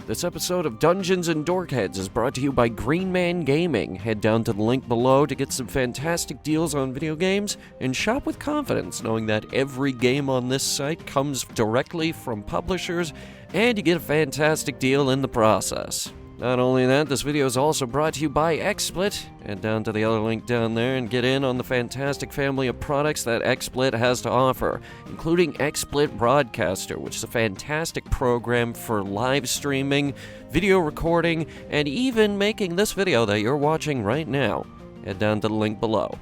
This episode of Dungeons and Dorkheads is brought to you by Green Man Gaming. Head down to the link below to get some fantastic deals on video games and shop with confidence, knowing that every game on this site comes directly from publishers and you get a fantastic deal in the process. Not only that, this video is also brought to you by XSplit. Head down to the other link down there and get in on the fantastic family of products that XSplit has to offer, including XSplit Broadcaster, which is a fantastic program for live streaming, video recording, and even making this video that you're watching right now. Head down to the link below.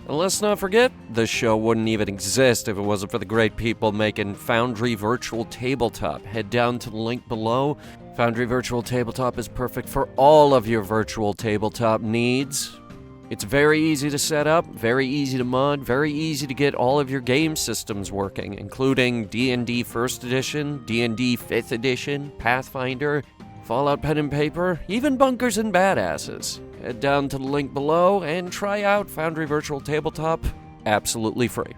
And let's not forget, this show wouldn't even exist if it wasn't for the great people making Foundry Virtual Tabletop. Head down to the link below. Foundry Virtual Tabletop is perfect for all of your virtual tabletop needs. It's very easy to set up, very easy to mod, very easy to get all of your game systems working, including D&D 1st Edition, D&D 5th Edition, Pathfinder, Fallout Pen and Paper, even Bunkers and Badasses. Head down to the link below and try out Foundry Virtual Tabletop absolutely free.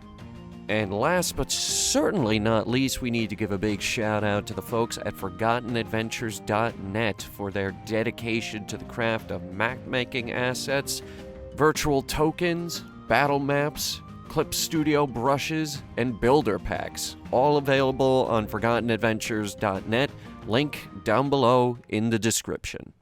And last but certainly not least, we need to give a big shout out to the folks at ForgottenAdventures.net for their dedication to the craft of map-making assets, virtual tokens, battle maps, Clip Studio brushes, and builder packs, all available on ForgottenAdventures.net. Link down below in the description.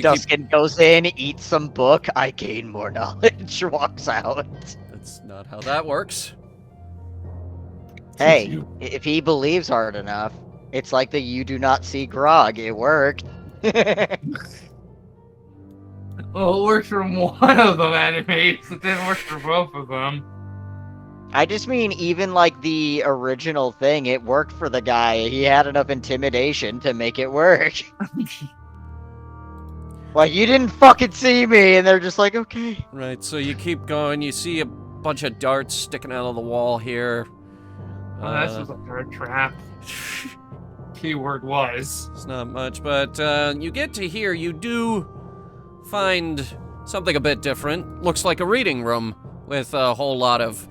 Dustin goes in, eats some book, I gain more knowledge, walks out. That's not how that works. Hey, if he believes hard enough, it's like the you do not see grog, it worked. Well, it works for one of them animates, it didn't work for both of them. I just mean, even like the original thing, it worked for the guy. He had enough intimidation to make it work. Like, you didn't fucking see me, and they're just like, okay. Right, so you keep going, you see a bunch of darts sticking out of the wall here. Oh, this was like a trap. Keyword was. It's not much, but you get to here, you do find something a bit different. Looks like a reading room with a whole lot of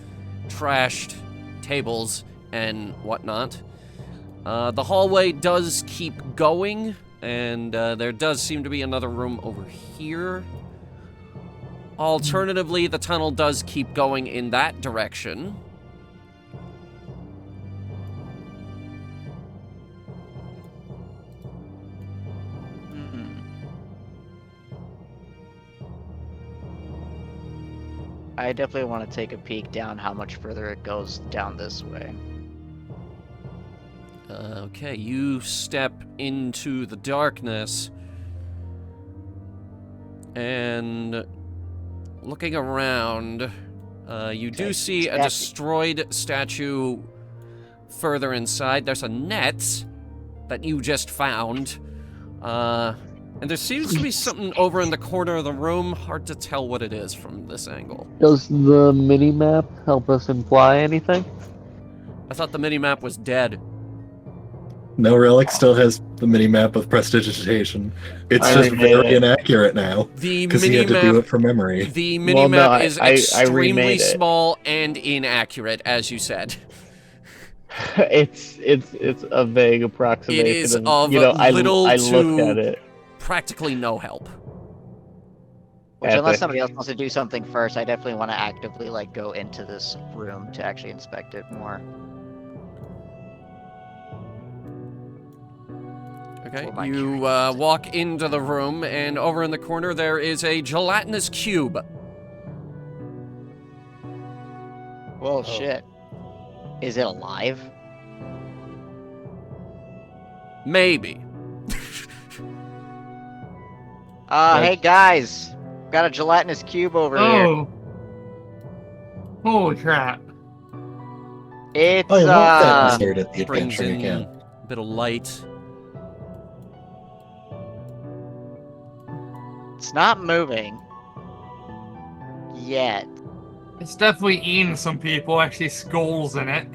trashed tables and whatnot. The hallway does keep going. And there does seem to be another room over here. Alternatively, the tunnel does keep going in that direction. I definitely want to take a peek down how much further it goes down this way. Okay, you step into the darkness, and looking around, you do see a destroyed statue further inside. There's a net that you just found, and there seems to be something over in the corner of the room. Hard to tell what it is from this angle. Does the mini-map help us imply anything? I thought the mini-map was dead. No, Relic still has the mini-map with prestidigitation. It's just very inaccurate now, because he had to do it from memory. The mini-map is extremely small and inaccurate, as you said. It's a vague approximation. It is and, of I little looked at it. Practically no help. Which, unless somebody else wants to do something first, I definitely want to actively go into this room to actually inspect it more. Okay, you walk into the room, and over in the corner there is a gelatinous cube. Whoa, shit. Is it alive? Maybe. Hey guys! Got a gelatinous cube over here. Holy crap. It's, at the brings adventure in again. a bit of light. It's not moving. Yet. It's definitely eating some people, actually skulls in it.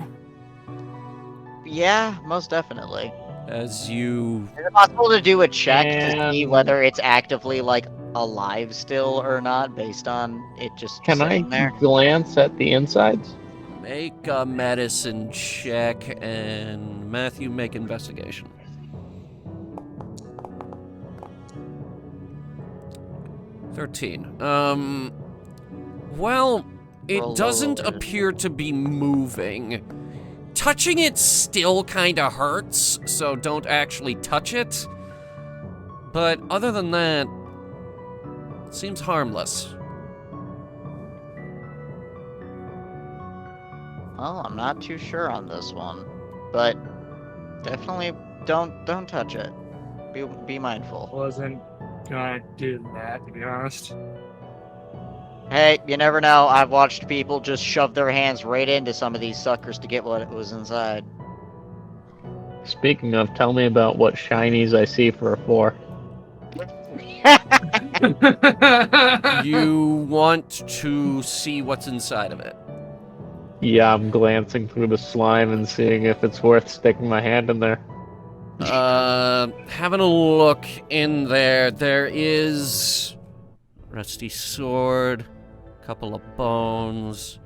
Yeah, most definitely. As you... Is it possible to do a check to see whether it's actively, like, alive still or not, based on it just sitting there? Glance at the insides? Make a medicine check, and Matthew, make investigation. Well, it doesn't appear to be moving. Touching it still kinda hurts, so don't actually touch it. But other than that, it seems harmless. Well, I'm not too sure on this one, but definitely don't touch it. Be mindful. Wasn't gonna do that, to be honest. Hey, you never know. I've watched people just shove their hands right into some of these suckers to get what was inside. Speaking of, tell me about what shinies I see for a 4. You want to see what's inside of it? Yeah, I'm glancing through the slime and seeing if it's worth sticking my hand in there. Having a look in there, there is rusty sword, couple of bones.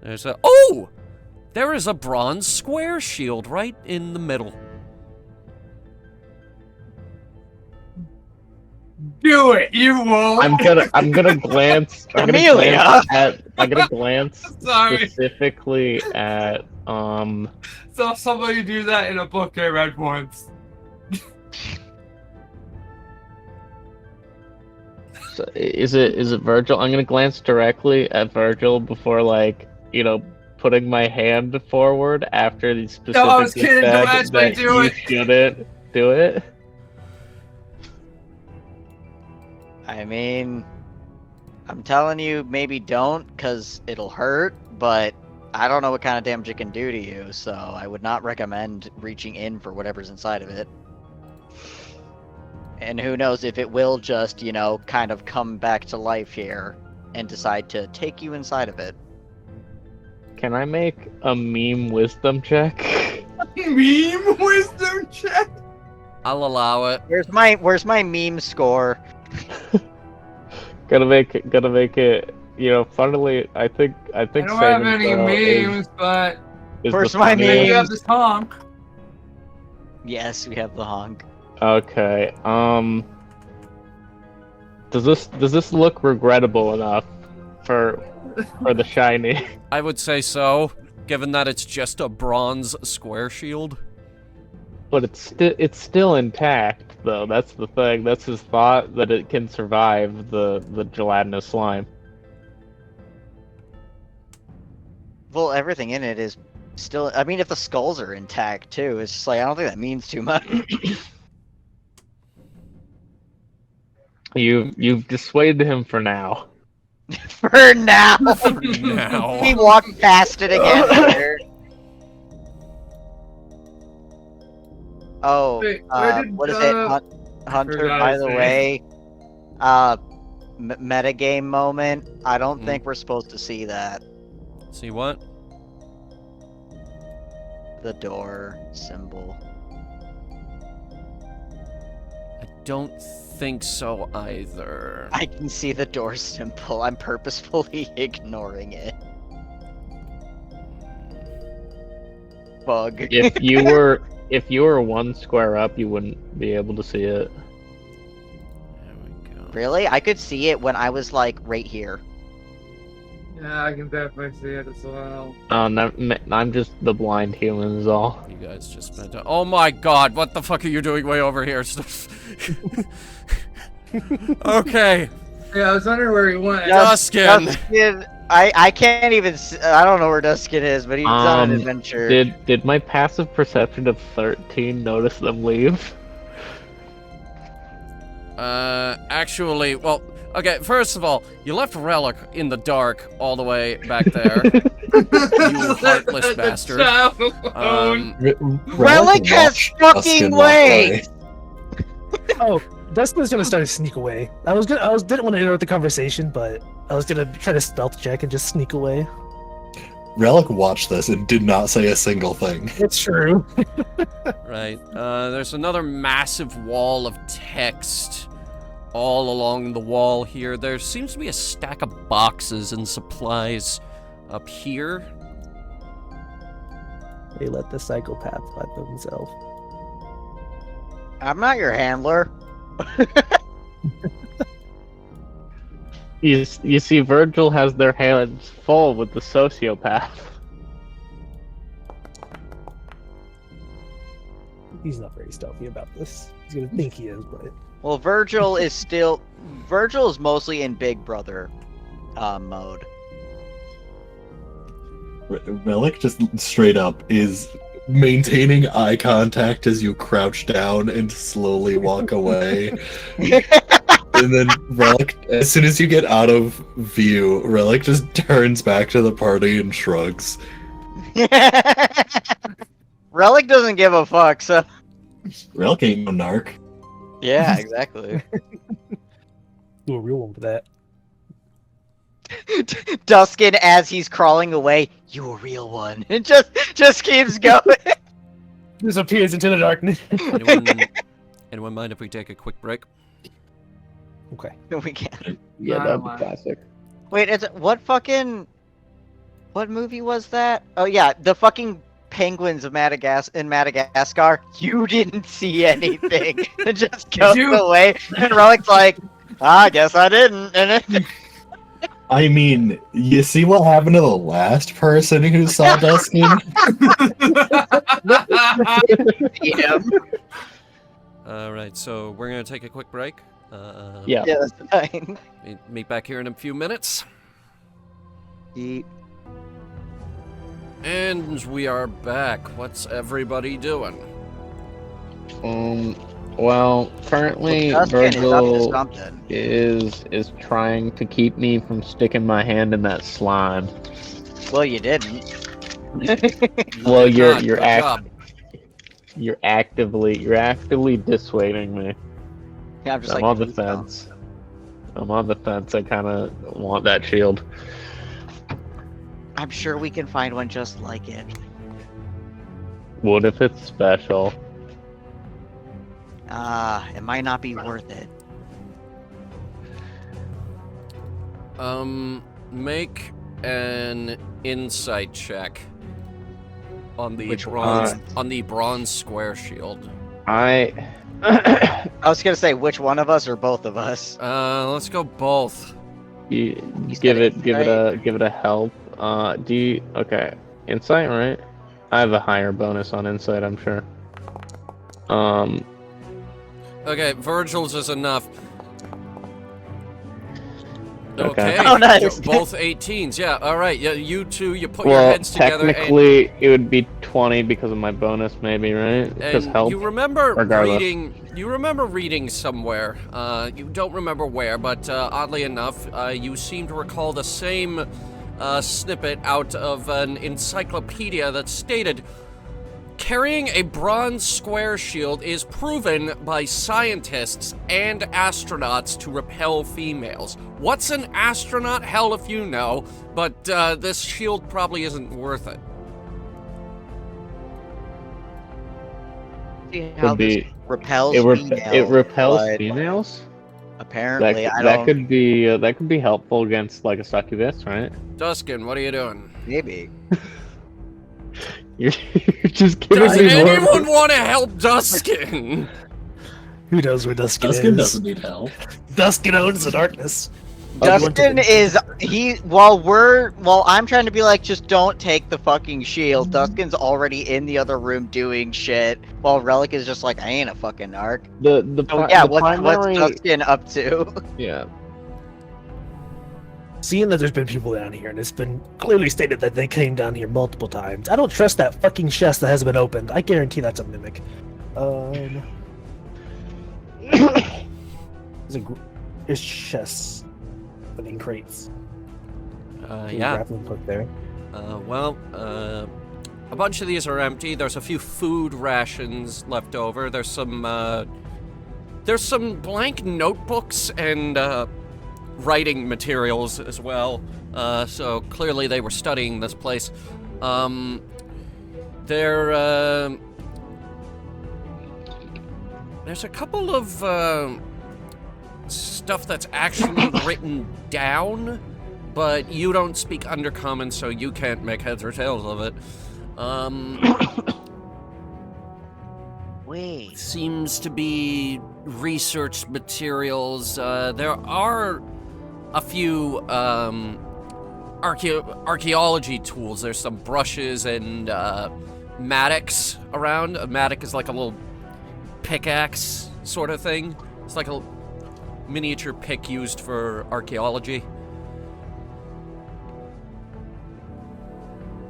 There's a there is a bronze square shield right in the middle. Do it, you won't. I'm gonna glance. I'm gonna glance Sorry. specifically at Saw somebody do that in a book I read once. So is it Virgil? I'm gonna glance directly at Virgil before, like, putting my hand forward after the specific No, I was kidding. said Don't ask me to that do you it. shouldn't do it. I mean, I'm telling you, maybe don't, because it'll hurt, but I don't know what kind of damage it can do to you, so I would not recommend reaching in for whatever's inside of it. And who knows if it will just, kind of come back to life here and decide to take you inside of it. Can I make a meme wisdom check? Meme wisdom check? I'll allow it. Where's my meme score? Gotta make it. Funnily, I think. I don't have any memes, but Where's the my we meme? have this honk. Yes, we have the honk. Okay. Does this look regrettable enough for the shiny? I would say so, given that it's just a bronze square shield. But it's still intact, though. That's the thing. That's his thought, that it can survive the gelatinous slime. Well, everything in it is still. I mean, if the skulls are intact too, it's just like I don't think that means too much. You've dissuaded him for now. For now. For now. We walk past it again later. Oh, Wait, where did, what is it, Hunter? By the way, metagame moment. I don't think we're supposed to see that. See what? The door symbol. I don't think so either. I can see the door symbol. I'm purposefully ignoring it. Bug. If you were one square up, you wouldn't be able to see it. There we go. Really? I could see it when I was like right here. Yeah, I can definitely see it as well. I'm just the blind human is all. You guys just spent oh my god, what the fuck are you doing way over here? Okay. Yeah, I was wondering where he went. Duskin. I can't even. I don't know where Duskin is, but he's on an adventure. Did my passive perception of 13 notice them leave? Actually, well, okay, first of all, you left Relic in the dark all the way back there. You heartless bastard. Relic has fucking legs! Oh, Dustin was gonna start to sneak away. Didn't want to interrupt the conversation, but I was gonna try to stealth check and just sneak away. Relic watched this and did not say a single thing. It's true. Right. There's another massive wall of text all along the wall here. There seems to be a stack of boxes and supplies up here. They let the psychopath fight themselves. I'm not your handler. You see, Virgil has their hands full with the sociopath. He's not very stealthy about this. He's gonna think he is, but... Well, Virgil is mostly in Big Brother mode. Relic just straight up is maintaining eye contact as you crouch down and slowly walk away. And then Relic, as soon as you get out of view, Relic just turns back to the party and shrugs. Relic doesn't give a fuck, so... Relic ain't no narc. Yeah, exactly. Do a real one for that. Duskin, as he's crawling away, you a real one. It just keeps going. Disappears into the darkness. Anyone mind if we take a quick break? Okay. We can't. Yeah, that'd be classic. Wait, what movie was that? Oh yeah, the fucking penguins of Madagascar. You didn't see anything. It just goes away. And Relic's like, I guess I didn't. And it... I mean, you see what happened to the last person who saw Dustin? Yeah. Alright, so we're gonna take a quick break. Yeah. Yeah, that's fine. Meet back here in a few minutes. Eat. And we are back. What's everybody doing? Well, currently Well, Dustin is up to Virgil something. is trying to keep me from sticking my hand in that slime. Well, you didn't. Well, Good you're job. actively dissuading me. Yeah, I'm just I'm like, on the please don't. fence. I'm on the fence. I kind of want that shield. I'm sure we can find one just like it. What if it's special? It might not be worth it. Make an insight check on the Which bronze square shield. I was gonna say which one of us or both of us. Let's go both. You He's give got it a help. Okay, insight, right? I have a higher bonus on insight, I'm sure. Okay, Virgil's is enough. Okay. Oh, nice. Both 18s. Yeah. All right. Yeah, you two. You put your heads together. Technically, it would be 20 because of my bonus, maybe, right? Because And help. you remember regardless. reading somewhere. You don't remember where, but oddly enough, you seem to recall the same snippet out of an encyclopedia that stated, carrying a bronze square shield is proven by scientists and astronauts to repel females. What's an astronaut? Hell if you know, but this shield probably isn't worth it. See how Could be- this repels It females, repels but females. Apparently, That could be helpful against like a succubus, right? Duskin, what are you doing? maybe. You're just giving Does me more. anyone want to help Duskin? Who knows where Dustin Dustin is? doesn't need help. Dustin owns the darkness. Dustin is while I'm trying to be like, just don't take the fucking shield. Dustin's already in the other room doing shit, while Relic is just like, I ain't a fucking narc. What's Dustin up to? Yeah. Seeing that there's been people down here, and it's been clearly stated that they came down here multiple times, I don't trust that fucking chest that hasn't been opened. I guarantee that's a mimic. There's chests, opening crates. Yeah. Grappling hook there. A bunch of these are empty. There's a few food rations left over. There's some There's some blank notebooks and writing materials as well. So clearly they were studying this place. There's a couple of stuff that's actually written down, but you don't speak Undercommon, so you can't make heads or tails of it. Wait. Seems to be research materials. There are a few archaeology tools. There's some brushes and mattocks around. A mattock is like a little pickaxe sort of thing. It's like a miniature pick used for archaeology.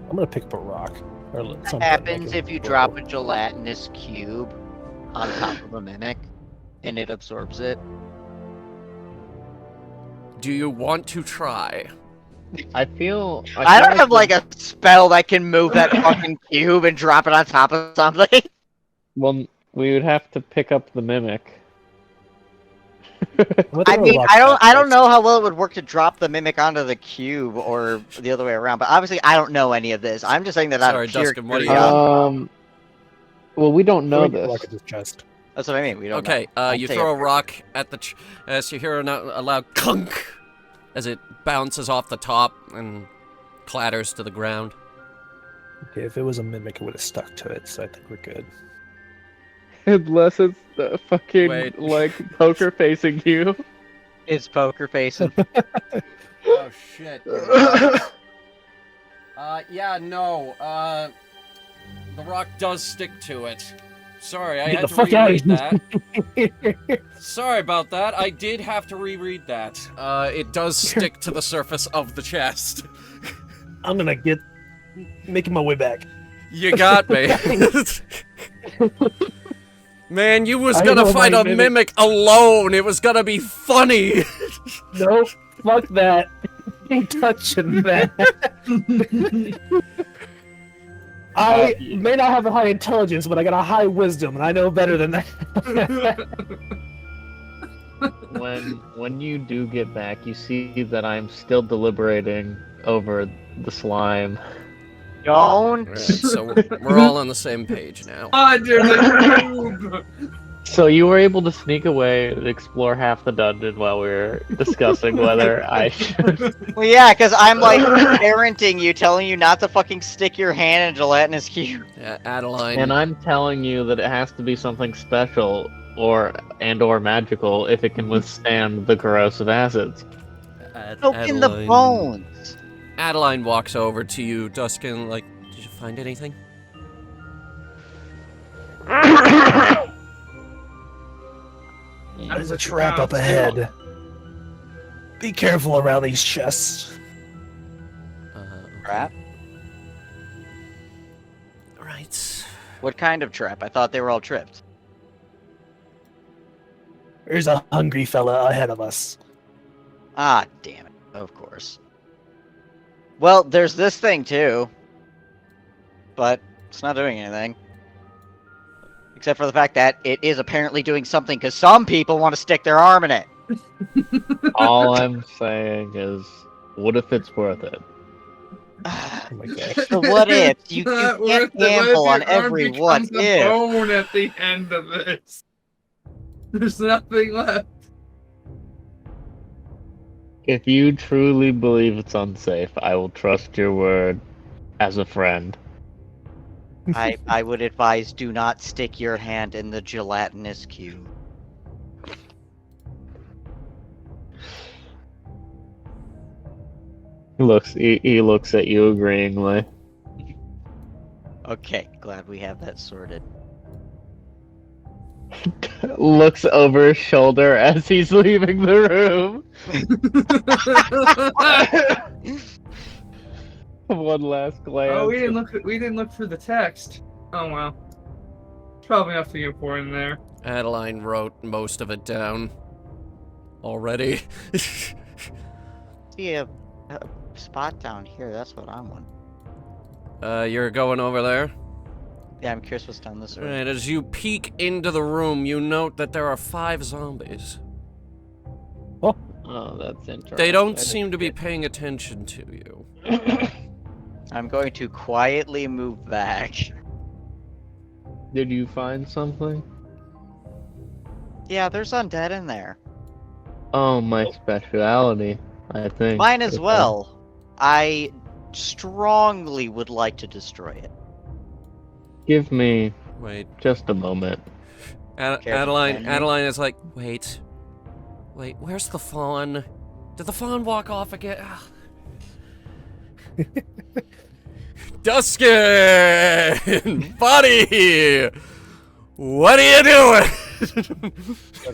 I'm gonna pick up a rock. Or What something happens like if you drop a gelatinous cube on top of a mimic and it absorbs it? Do you want to try? I feel I don't have like a spell that can move that fucking cube and drop it on top of something. Well, we would have to pick up the mimic. I mean, I don't know how well it would work to drop the mimic onto the cube or the other way around, but obviously I don't know any of this. I'm just saying that out Sorry, of pure Dustin, what do you curiosity. Well, we don't know Rock this. at his chest. That's what I mean. We don't Okay, know. you throw a rock at the as you hear a loud clunk as it bounces off the top and clatters to the ground. Okay, if it was a mimic, it would have stuck to it, so I think we're good. Unless it's fucking Wait. like poker facing you. It's poker facing. Oh shit. Yeah, no. The rock does stick to it. Sorry, I Get had the to fuck out reread of that. Sorry about that. I did have to reread that. It does stick to the surface of the chest. I'm gonna making my way back. You got me. Man, you was I gonna know fight my a mimic. mimic alone. It was gonna be funny. No, fuck that. Ain't touching that. I may not have a high intelligence, but I got a high wisdom, and I know better than that. When you do get back, you see that I'm still deliberating over the slime. Don't. Alright, so we're all on the same page now. Under the cube! So you were able to sneak away and explore half the dungeon while we were discussing whether I should. Well, yeah, because I'm like parenting you, telling you not to fucking stick your hand in a gelatinous cube. Yeah, Adeline. And I'm telling you that it has to be something special or magical if it can withstand the corrosive acids. Soak in the bones. Adeline walks over to you, Duskin, like, did you find anything? There's a trap up ahead. Be careful around these chests. Trap? Right. What kind of trap? I thought they were all tripped. There's a hungry fella ahead of us. Ah, damn it. Of course. Well, there's this thing too. But it's not doing anything. Except for the fact that it is apparently doing something because some people want to stick their arm in it. All I'm saying is, what if it's worth it? Oh my god. So what if? You Not can't worth it. What if gamble on your arm every what becomes a if. bone at the end of this. There's nothing left. If you truly believe it's unsafe, I will trust your word as a friend. I would advise do not stick your hand in the gelatinous cube. He looks at you agreeingly. Okay, glad we have that sorted. Looks over his shoulder as he's leaving the room. One last glance. Oh, we didn't look for the text. Oh well. Probably nothing important there. Adeline wrote most of it down already. See a spot down here, that's what I'm wondering. You're going over there? Yeah, I'm curious what's down this way. Alright, as you peek into the room, you note that there are 5 zombies. Oh, that's interesting. They don't seem to be paying attention to you. I'm going to quietly move back. Did you find something? Yeah, there's undead in there. Oh, my speciality, I think. Mine as well. I strongly would like to destroy it. Give me Wait. just a moment. Care to Adeline defend me? Adeline is like, wait, where's the fawn? Did the fawn walk off again? Ah. Duskin! Buddy! What are you doing?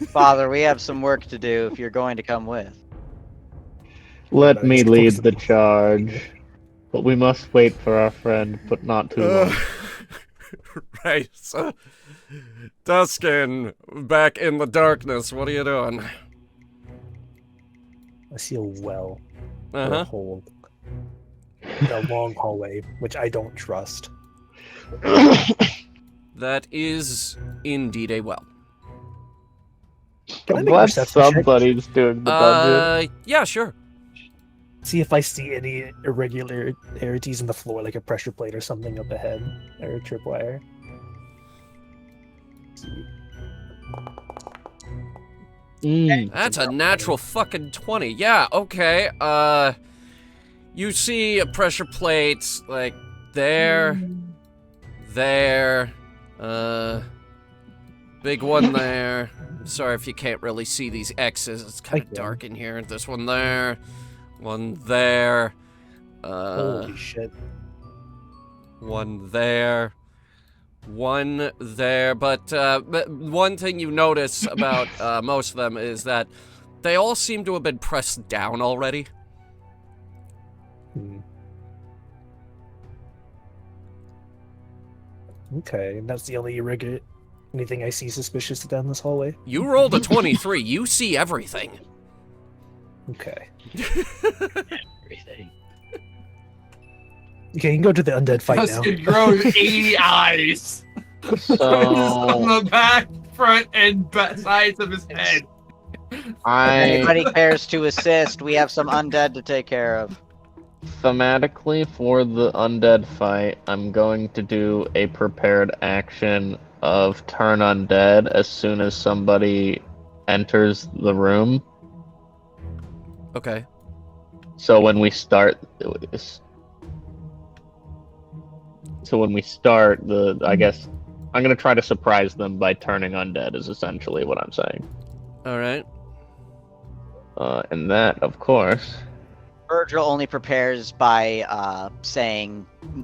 Father, we have some work to do if you're going to come with. Let me lead the charge. But we must wait for our friend, but not too long. Right, so Duskin, back in the darkness, what are you doing? I see a well. Or a Uh-huh. hole. In a long hallway, which I don't trust. That is indeed a well. Can I I'm make a glad perception check? somebody's doing the dungeon. Yeah, sure. See if I see any irregularities in the floor, like a pressure plate or something up ahead, or a tripwire. That's a natural fucking 20. Yeah, okay. You see a pressure plate, like, there, big one there. Sorry if you can't really see these X's, it's kind I of can. dark in here. This one there, one there, Holy shit. one there, one there. But one thing you notice about most of them is that they all seem to have been pressed down already. Okay, and that's the only irregular anything I see suspicious down this hallway. You rolled a 23. You see everything. Okay. Everything. Okay, you can go to the undead fight now. Dustin grows 80 eyes on So the back, front, and sides of his head. If I anybody cares to assist, we have some undead to take care of. thematically for the undead fight, I'm going to do a prepared action of turn undead as soon as somebody enters the room. Okay. So when we start, I guess I'm gonna try to surprise them by turning undead. Is essentially what I'm saying. All right. And that, of course. Virgil only prepares by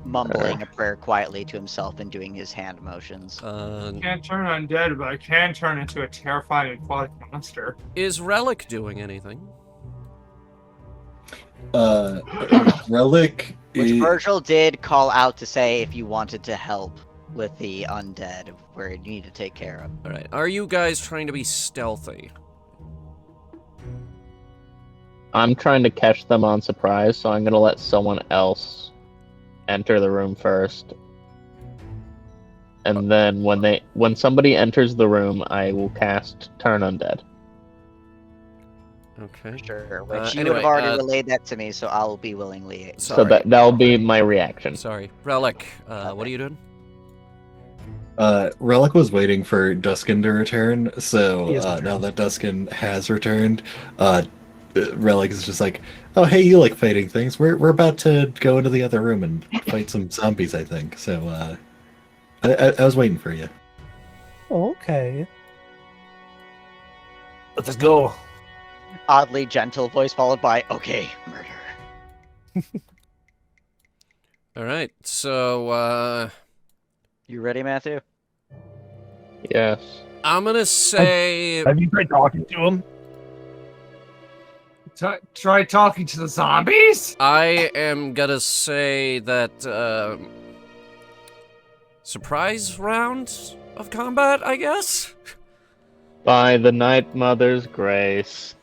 mumbling a prayer quietly to himself and doing his hand motions. Can't turn undead, but I can turn into a terrifying aquatic monster. Is Relic doing anything? Relic. Which is- Virgil did call out to say if you wanted to help with the undead, where you need to take care of. All right. Are you guys trying to be stealthy? I'm trying to catch them on surprise, so I'm gonna let someone else enter the room first. And then when somebody enters the room, I will cast Turn Undead. Okay. Sure, which you anyway, have already relayed that to me, so I'll be willingly. So Sorry. that'll be my reaction. Sorry. Relic, what are you doing? Relic was waiting for Duskin to return, so He has now returned. that Duskin has returned, Relic is just like, oh hey, you like fighting things? We're about to go into the other room and fight some zombies, I think. So I was waiting for you. Oh, okay. Let's go. Oddly gentle voice followed by, okay, murder. All right. So You ready, Matthew? Yes. I'm gonna say Have you tried talking to him? Try talking to the zombies? I am gonna say that surprise round of combat, I guess. By the Night Mother's grace.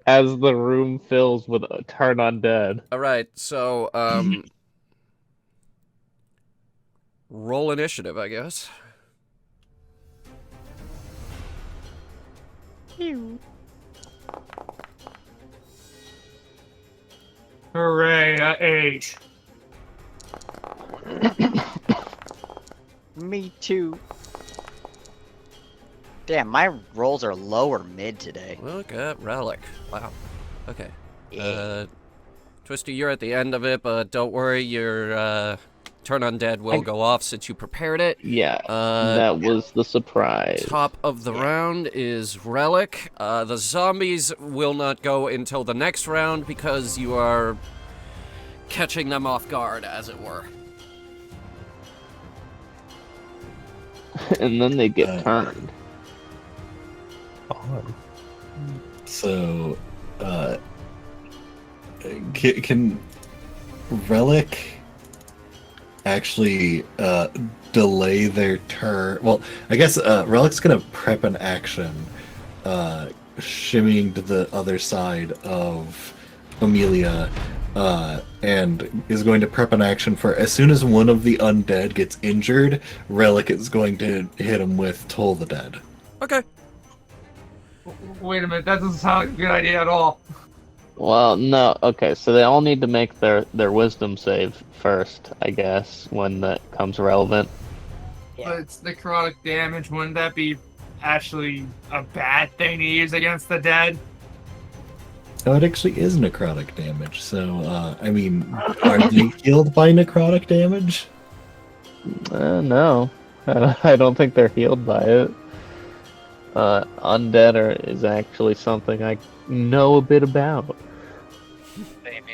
as the room fills with a turn undead. All right, so roll initiative, I guess. Hooray, 8. Me too. Damn, my rolls are low or mid today. Look at Relic. Wow. Okay. Yeah. Twisty, you're at the end of it, but don't worry, your turn undead will go off since you prepared it. Yeah, that was the surprise. Top of the round is Relic. The zombies will not go until the next round because you are catching them off guard, as it were. And then they get turned. So, can Relic actually delay their turn? Well, I guess Relic's gonna prep an action, shimmying to the other side of Amelia, and is going to prep an action for as soon as one of the undead gets injured, Relic is going to hit him with Toll the Dead. Okay. Wait a minute, that doesn't sound like a good idea at all. Well, no, okay, so they all need to make their wisdom save first, I guess, when that comes relevant. But it's necrotic damage. Wouldn't that be actually a bad thing to use against the dead? Oh, it actually is necrotic damage, so, I mean, are they healed by necrotic damage? No, I don't think they're healed by it. Undead is actually something I know a bit about.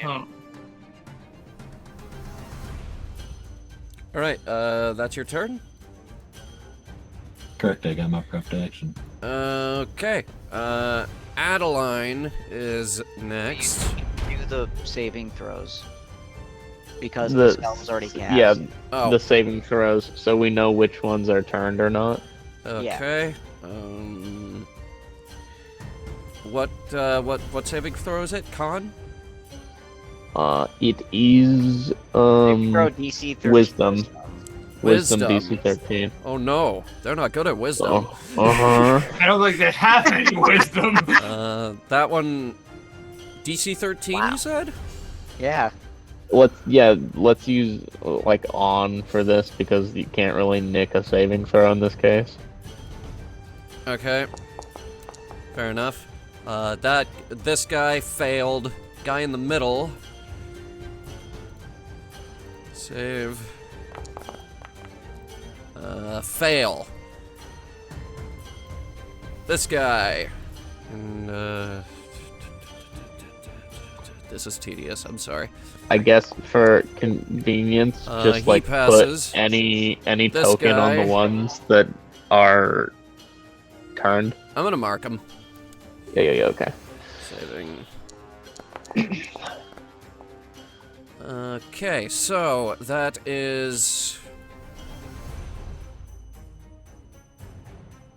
Huh. Alright, that's your turn? Correct, I got my prepped action. Okay. Adeline is next. Do the saving throws. Because the spell was already cast. Yeah, Oh. the saving throws, so we know which ones are turned or not. Okay. What saving throw is it? Con? It is Throw DC 13. wisdom. Wisdom. DC 13. Oh no, they're not good at wisdom. Uh-huh. I don't think they have any wisdom. That one, DC 13, Wow. you said? Yeah. Let's use like on for this because you can't really nick a saving throw in this case. Okay. Fair enough. This guy failed. Guy in the middle. Save. Fail. This guy. And, this is tedious, I'm sorry. I guess for convenience, just he like passes. put any This token on guy. the ones that are turned. I'm gonna mark him. Yeah, okay. Saving. Okay, so that is.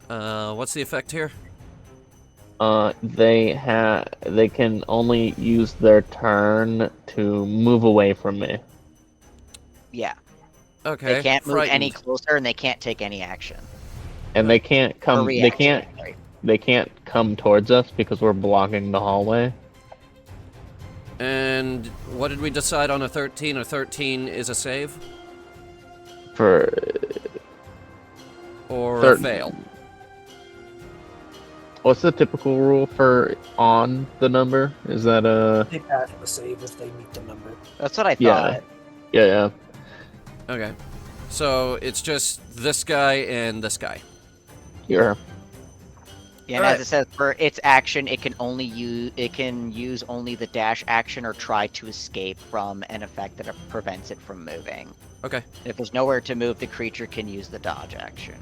What's the effect here? They can only use their turn to move away from me. Yeah. Okay. They can't move any frightened. closer and they can't take any action. And they can't Or come reaction, sorry. they can't come towards us because we're blocking the hallway. And what did we decide on a 13? A 13 is a save For or a 13. fail? What's the typical rule for on the number? Is that They pass the save if they meet the number. That's what I Yeah. thought. yeah. Okay. So it's just this guy and this guy. Here. Yeah, and Alright. as it says, for its action, it can use only the dash action or try to escape from an effect that prevents it from moving. Okay. If there's nowhere to move, the creature can use the dodge action.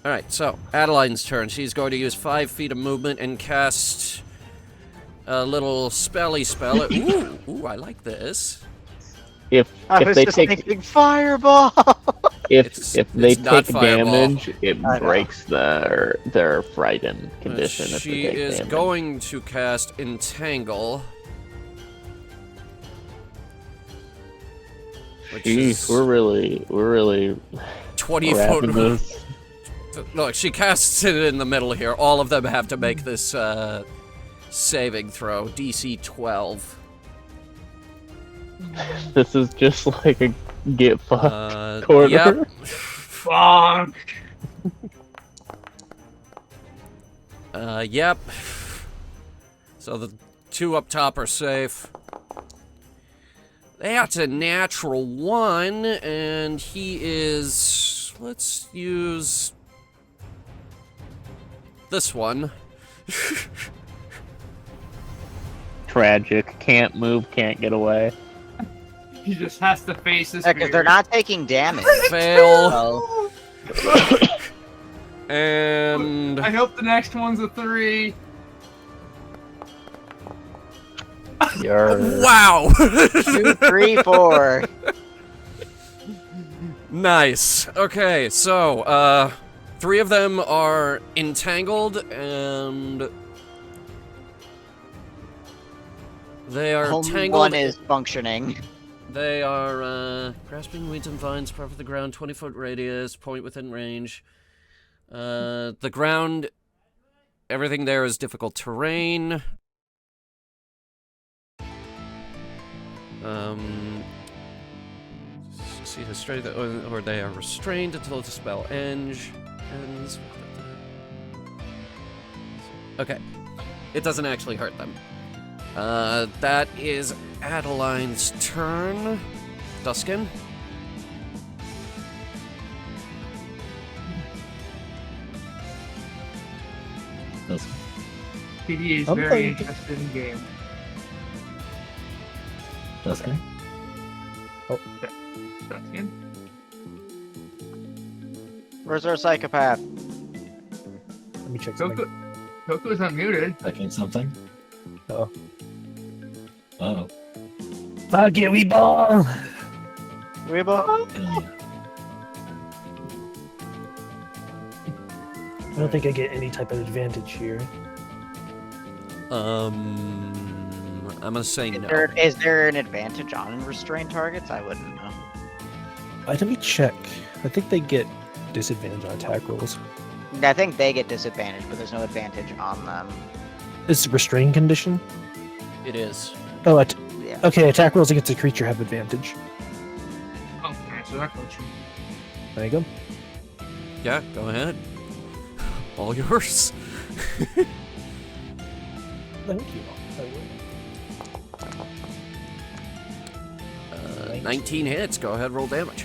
Alright, so Adeline's turn. She's going to use 5 feet of movement and cast a little spelly spell. Ooh, I like this. If I if was they just take thinking fireball. if they it's not take fireball. damage, it I know. breaks their frightened condition. if they She take is damage. going to cast Entangle. Which Jeez, is we're really 20 wrapping foot. this. Look, she casts it in the middle here. All of them have to make this saving throw. DC 12. This is just like a get fucked corner. Yep. Fuck. Yep. So the two up top are safe. That's a natural 1, and he is... Let's use... this one. Tragic. Can't move, can't get away. He just has to face this. Because they're not taking damage. Fail. So, And... I hope the next one's a 3. Yarr. Wow! 2, 3, 4. Nice. Okay, so, 3 of them are entangled, and... they are Only tangled. one is functioning. They are, grasping weeds and vines, part of the ground, 20-foot radius, point within range. The ground, everything there is difficult terrain. See the straight, or they are restrained until the spell ends. Okay. It doesn't actually hurt them. That is Adeline's turn. Duskin. PD is I'm very playing- interested in the game. Okay. Dustin? Where's our psychopath? Let me check something. Coco's unmuted. Checking something. Oh. Oh. Fuck it, we ball! Weebo? I don't think I get any type of advantage here. I'm gonna say no. Is there an advantage on restrained targets? I wouldn't know. Let me check. I think they get disadvantage on attack rolls. I think they get disadvantage, but there's no advantage on them. Is restrain condition? It is. Oh, Yeah. okay. Attack rolls against a creature have advantage. Oh, answer that question. There you go. Yeah, go ahead. All yours. Thank you. 19 hits. Go ahead, roll damage.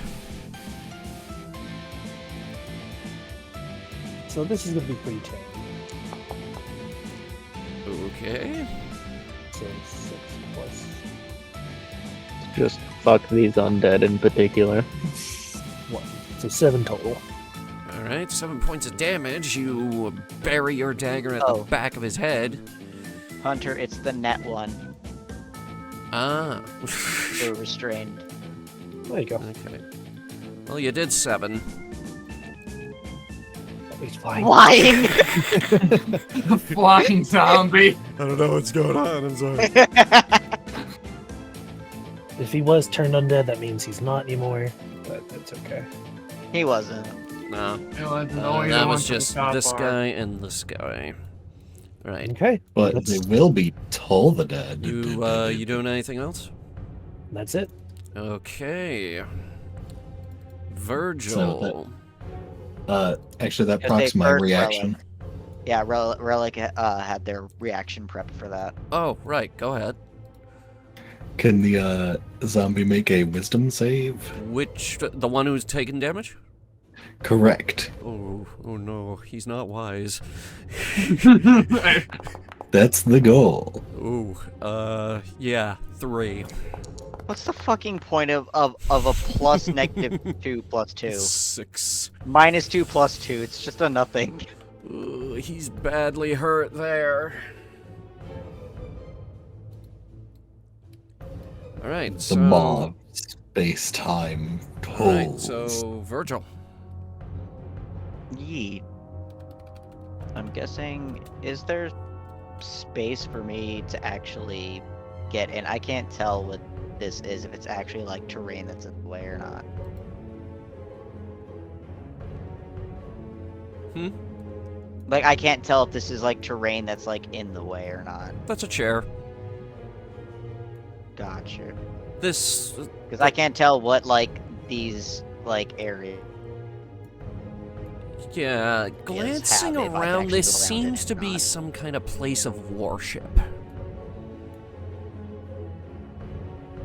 So this is gonna be pretty tame. Okay. So 6 plus. Just fuck these undead in particular. 1. So 7 total. Alright, 7 points of damage. You bury your dagger at Oh. the back of his head. Hunter, it's the net one. Ah. They're restrained. There you go. Okay. Well, you did 7. He's flying. Flying! The flying zombie. I don't know what's going on. I'm sorry. If he was turned undead, that means he's not anymore. But that's okay. He wasn't. No. That That was just this guy and this guy. Right. Okay. But That's- they will be toll the dead. You doing anything else? That's it. Okay. Virgil. Actually, that Because they procs my first reaction. Yeah, Relic had their reaction prep for that. Oh, right. Go ahead. Can the zombie make a wisdom save? Which, the one who's taken damage? Correct. Oh no, he's not wise. That's the goal. Ooh, yeah, 3. What's the fucking point of a plus -2 plus 2? 6. -2 plus 2, it's just a nothing. Ooh, he's badly hurt there. Alright, The so... mobs. space-time tolls. Alright, so Virgil. Yeet. I'm guessing, is there space for me to actually get in? I can't tell what this is, if it's actually like terrain that's in the way or not. Like, I can't tell if this is like terrain that's like in the way or not. That's a chair. Gotcha. This... Because I can't tell what like these like areas. Yeah, glancing have if I can around, actually this go around it seems or to be not. some kind of place of worship.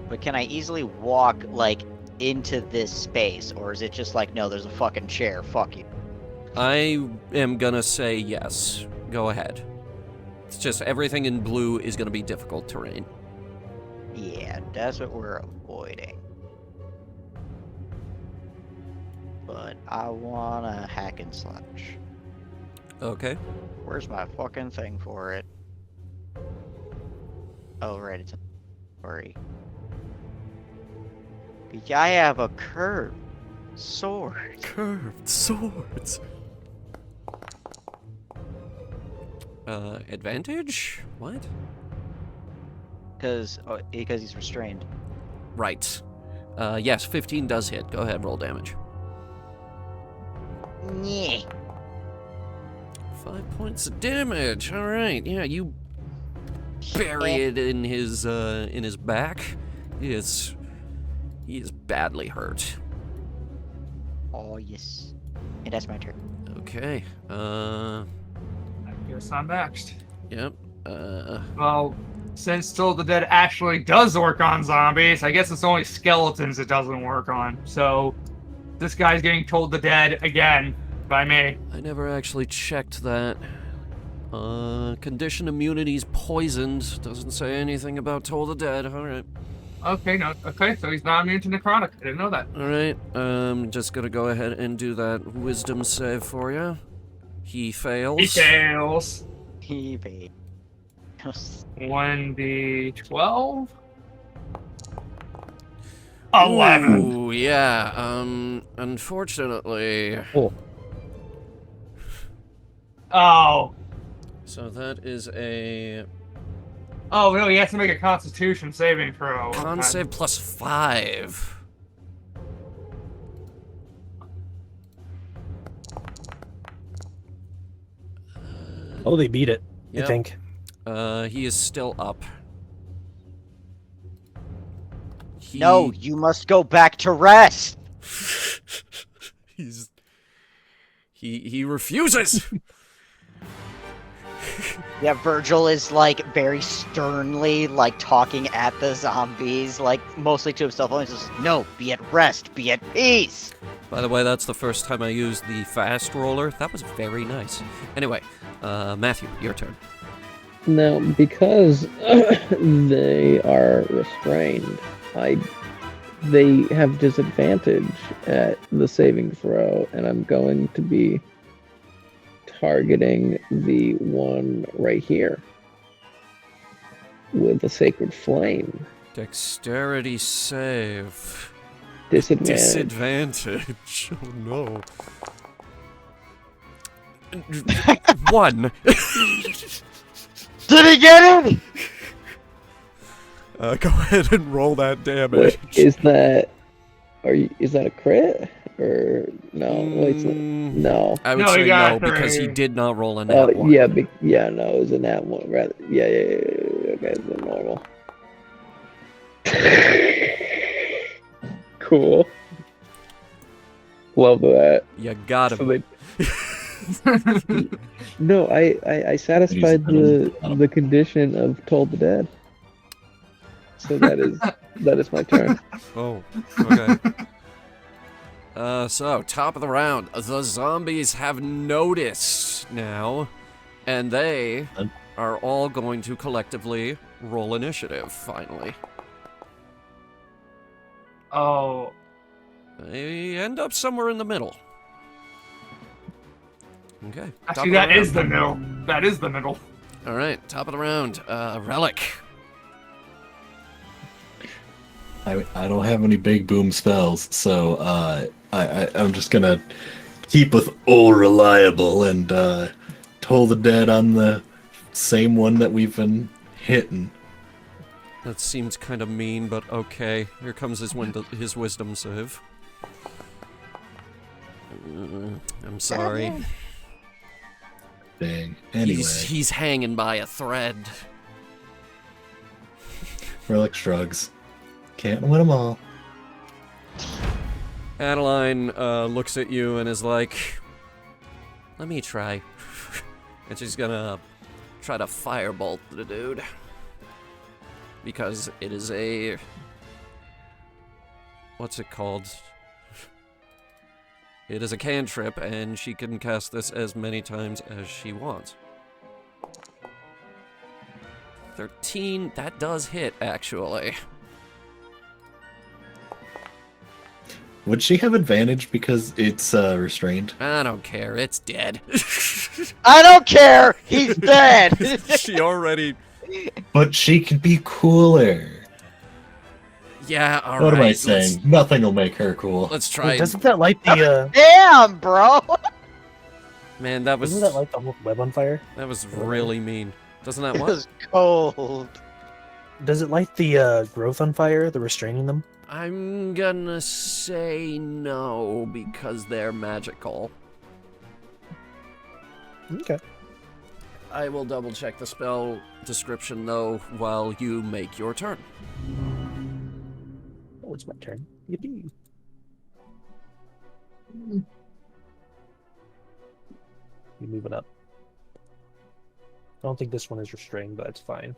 But can I easily walk like into this space, or is it just like, no, there's a fucking chair, fuck you? I am gonna say yes. Go ahead. It's just everything in blue is gonna be difficult terrain. Yeah, that's what we're avoiding. But I wanna hack and slash. Okay. Where's my fucking thing for it? Oh, right, it's a story. I have a curved sword. Curved swords. Advantage? What? Because he's restrained. Right. Yes, 15 does hit. Go ahead, roll damage. Yeah. 5 points of damage. All right. Yeah, you bury it in his back. He is badly hurt. Oh yes. And that's my turn. Okay. I guess I'm next. Yep. Well, since Toll the Dead actually does work on zombies, I guess it's only skeletons it doesn't work on. So, this guy's getting Toll the Dead again by me. I never actually checked that. Condition immunity's poisoned. Doesn't say anything about Toll the Dead. All right. Okay, no, okay, so he's not immune to necrotic. I didn't know that. All right. Just gonna go ahead and do that wisdom save for you. He fails. He fails. He paid. 1d12. 11. Ooh, yeah. Unfortunately. Oh. So that is a Oh, no, he has to make a Constitution saving throw. con Okay. save plus 5. Oh, they beat it. Yep. I think. He is still up. No, you must go back to rest. He refuses. Yeah, Virgil is like very sternly like talking at the zombies, like mostly to himself. Only says, "No, be at rest, be at peace." By the way, that's the first time I used the fast roller. That was very nice. Anyway, Matthew, your turn. Now, because they are restrained, they have disadvantage at the saving throw, and I'm going to be targeting the one right here with the sacred flame. Dexterity save. Disadvantage. Disadvantage. Oh no. 1. Did he get it? Go ahead and roll that damage. Wait, is that a crit or no? Wait, it's not, no. I would No, say you got no because he 3. did not roll a Oh nat one. yeah, no, it was a nat one rather. Yeah. Okay, it's normal. Cool. Love that. You got So him. No, I satisfied the condition of Toll the Dead. So that is my turn. Oh, okay. So, top of the round. The zombies have noticed now, and they are all going to collectively roll initiative, finally. Oh. They end up somewhere in the middle. Okay. Actually, that is the middle. That is the middle. Alright, top of the round. Relic. I don't have any big boom spells, so I'm just gonna keep with all reliable and toll the dead on the same one that we've been hitting. That seems kind of mean, but okay. Here comes his wisdom save. I'm sorry. Dang. Anyway, He's hanging by a thread. Relic shrugs. Can't win them all. Adeline looks at you and is like, let me try. And she's gonna try to firebolt the dude. Because it is a... What's it called? It is a cantrip, and she can cast this as many times as she wants. 13, that does hit, actually. Would she have advantage because it's restrained? I don't care, it's dead. I don't care. He's dead. She already... But she can be cooler. Yeah, alright. What am I saying? Nothing will make her cool. Let's try Wait, it. doesn't that light the Damn, bro. Man, that was... doesn't that light the whole web on fire? That was really mean. Doesn't that It what? was cold. Does it light the growth on fire, the restraining them? I'm gonna say no, because they're magical. Okay. I will double check the spell description, though, while you make your turn. Oh, it's my turn. Yippee. You move it up. I don't think this one is restrained, but it's fine.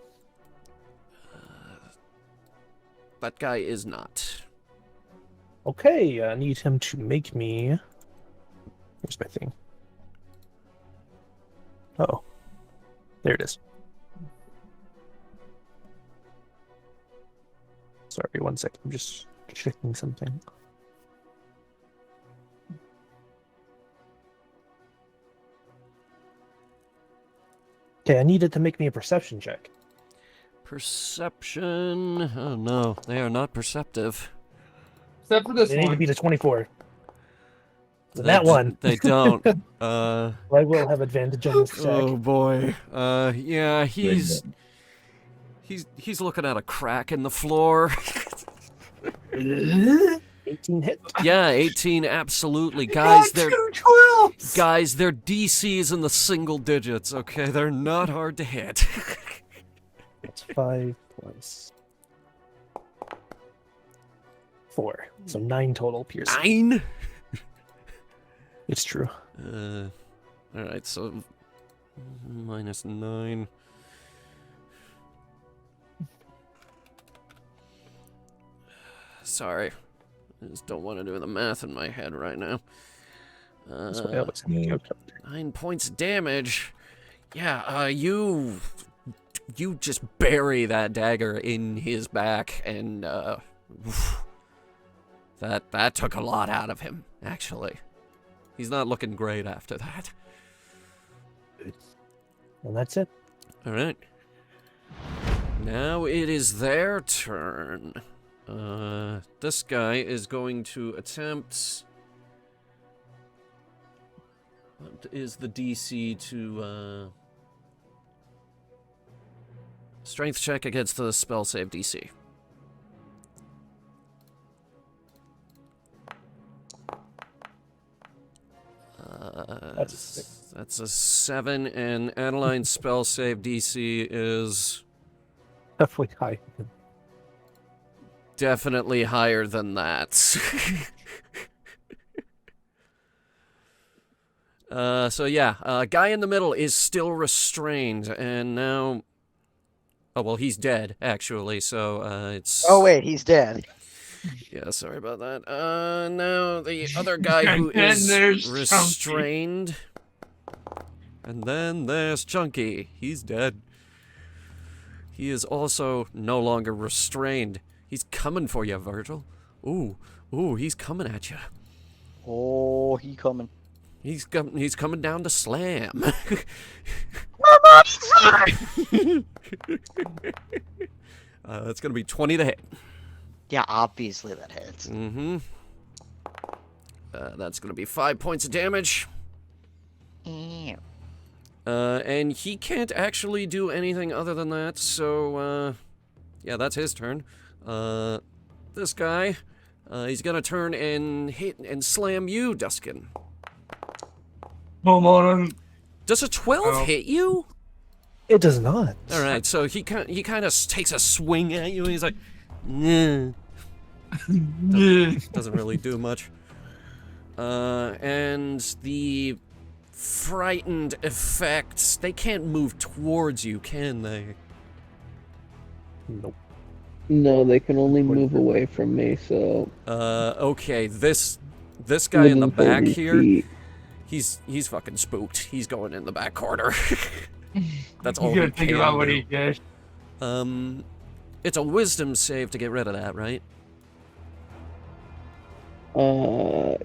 That guy is not. Okay, I need him to make me... Where's my thing? Oh. There it is. Sorry, 1 second. I'm just checking something. Okay, I need it to make me a perception check. Perception... Oh no, they are not perceptive. Except for this They need to one. beat a 24. So They that one. They don't. I will have advantage on this check. Oh boy. Yeah, he's looking at a crack in the floor. 18 hit. Yeah, 18, absolutely. Guys, their DC is in the single digits, okay? They're not hard to hit. It's 5 plus 4. So 9 total piercing. 9? It's true. Alright, so minus 9. Sorry. I just don't want to do the math in my head right now. That's what I always have to calculate. 9 points of damage. Yeah, you just bury that dagger in his back, and that took a lot out of him, actually. He's not looking great after that. And that's it. Alright. Now it is their turn. This guy is going to attempt... What is the DC to, Strength check against the spell save DC. That's a 6. That's a 7, and Adeline's spell save DC is Definitely high. definitely higher than that. So yeah, guy in the middle is still restrained, and now... Oh, well, he's dead, actually, so, it's... Oh wait, he's dead. Yeah, sorry about that. Now the other guy who And is there's Chunky. restrained. And then there's Chunky. He's dead. He is also no longer restrained. He's coming for you, Virgil. Ooh, he's coming at you. Oh, he coming. He's coming down to slam. That's gonna be 20 to hit. Yeah, obviously that hits. Mm-hmm. That's gonna be 5 points of damage. Ew. And he can't actually do anything other than that, so, yeah, that's his turn. This guy, he's gonna turn and hit and slam you, Duskin. Hold on. Does a 12 hit you? It does not. All right, so he kind of takes a swing at you, and he's like, nah. Doesn't really do much. And the frightened effects, they can't move towards you, can they? Nope. No, they can only move away from me, so... Okay, this guy in the within back 30 here, feet. he's fucking spooked. He's going in the back corner. That's all You he gotta think can about what do. he did. It's a wisdom save to get rid of that, right?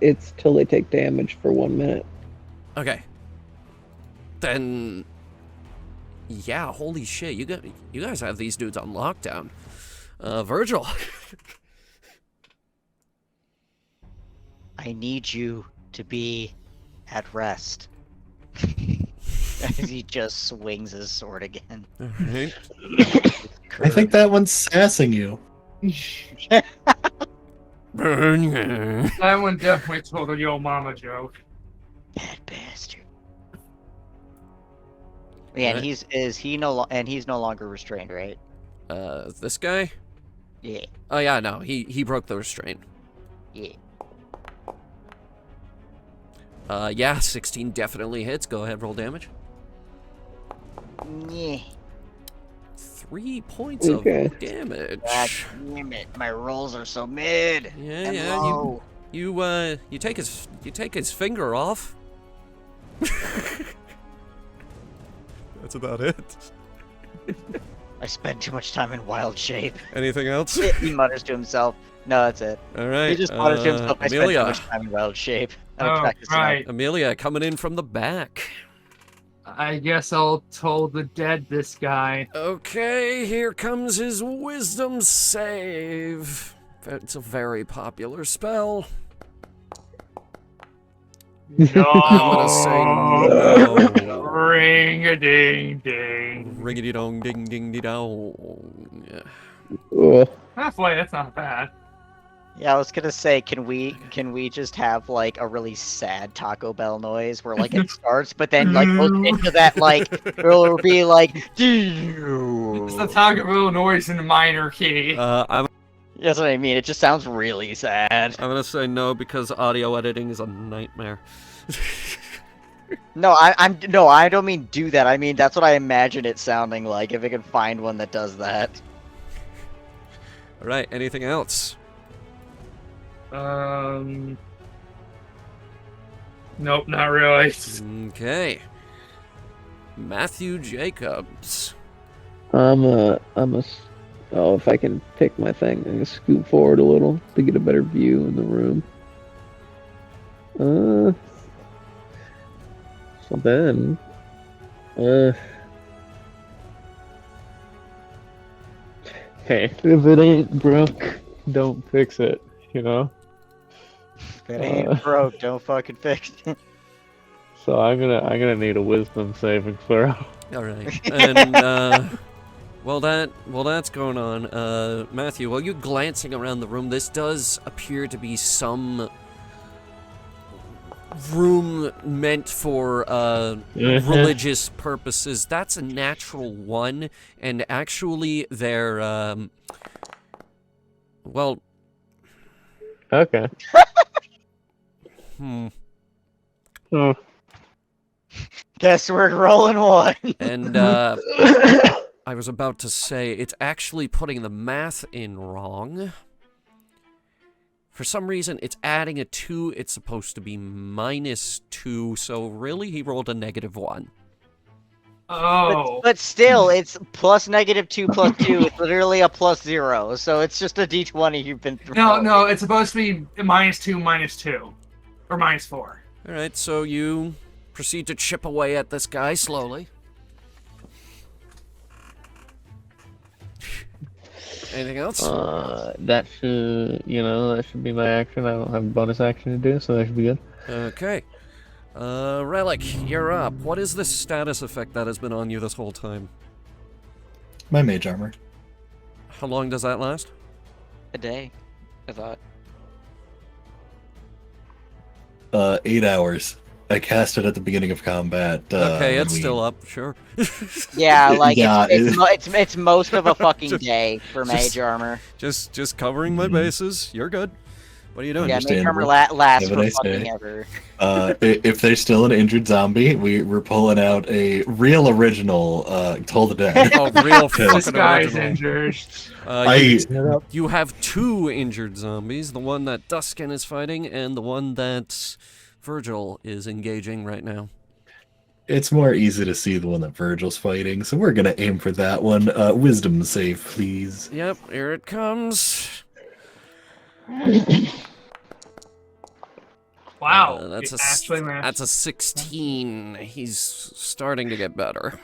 It's till they take damage for 1 minute. Okay. Then, yeah, holy shit, you guys have these dudes on lockdown. Virgil. I need you to be at rest. As he just swings his sword again. Alright. I think that one's sassing you. That one definitely told a yo mama joke. That bastard. Yeah, and Right. he's no longer restrained, right? This guy? Yeah, Oh yeah, no, he broke the restraint. yeah. Yeah, 16 definitely hits. Go ahead, roll damage. Yeah. 3 points Okay. of damage. God damn it, my rolls are so mid. Yeah, and yeah, low. you take his finger off. That's about it. I spent too much time in wild shape. Anything else? He mutters to himself. No, that's it. All right. He just mutters to himself. I spent too Amelia. much time in wild shape. I don't Oh, practice enough. right. Amelia coming in from the back. I guess I'll toll the dead this guy. Okay, here comes his wisdom save. It's a very popular spell. No. I'm gonna say no. Ring a ding ding. Riggedy dong ding ding dee dong. Ugh. Halfway, that's not bad. Yeah, I was gonna say, can we just have like a really sad Taco Bell noise where like it starts, but then like goes into that like it'll be like. It's the Taco Bell noise in minor key. I'm That's what I mean. It just sounds really sad. gonna say no because audio editing is a nightmare. No, I don't mean do that. I mean that's what I imagine it sounding like if I could find one that does that. All right. Anything else? Nope, not really. Okay. Matthew Jacobs. Oh, if I can pick my thing, I'm gonna scoot forward a little to get a better view in the room. So then, hey, if it ain't broke, don't fix it, you know? If it ain't broke, don't fucking fix it. So I'm gonna need a wisdom saving throw. All right. And while that's going on, Matthew, while you're glancing around the room, this does appear to be some room meant for religious purposes. That's a natural one, and actually they're well, Okay. Oh. Guess we're rolling one. and I was about to say it's actually putting the math in wrong. For some reason, it's adding a 2. It's supposed to be -2, so really he rolled a -1. Oh. But still, it's plus -2 plus 2. It's literally a +0. So it's just a d20 you've been through. No, it's supposed to be -2, or -4. All right, so you proceed to chip away at this guy slowly. Anything else? That should be my action. I don't have a bonus action to do, so that should be good. Okay. Relic, you're up. What is this status effect that has been on you this whole time? My mage armor. How long does that last? A day, I thought. 8 hours. I cast it at the beginning of combat. Okay, when it's still up, sure. Yeah, like Yeah, it's most of a fucking Just- day for mage armor. Just covering my bases. You're good. What are you doing? Yeah, mage armor Understandable. lasts Have a for nice fucking day. ever. If there's still an injured zombie, we're pulling out a real original Toll the Dead. Oh, real This This fucking guy's original. injured. You have 2 injured zombies, the one that Duskin is fighting and the one that Virgil is engaging right now. It's more easy to see the one that Virgil's fighting, so we're gonna aim for that one. Wisdom save, please. Yep, here it comes. Wow. That's you a actually managed. that's a 16. He's starting to get better.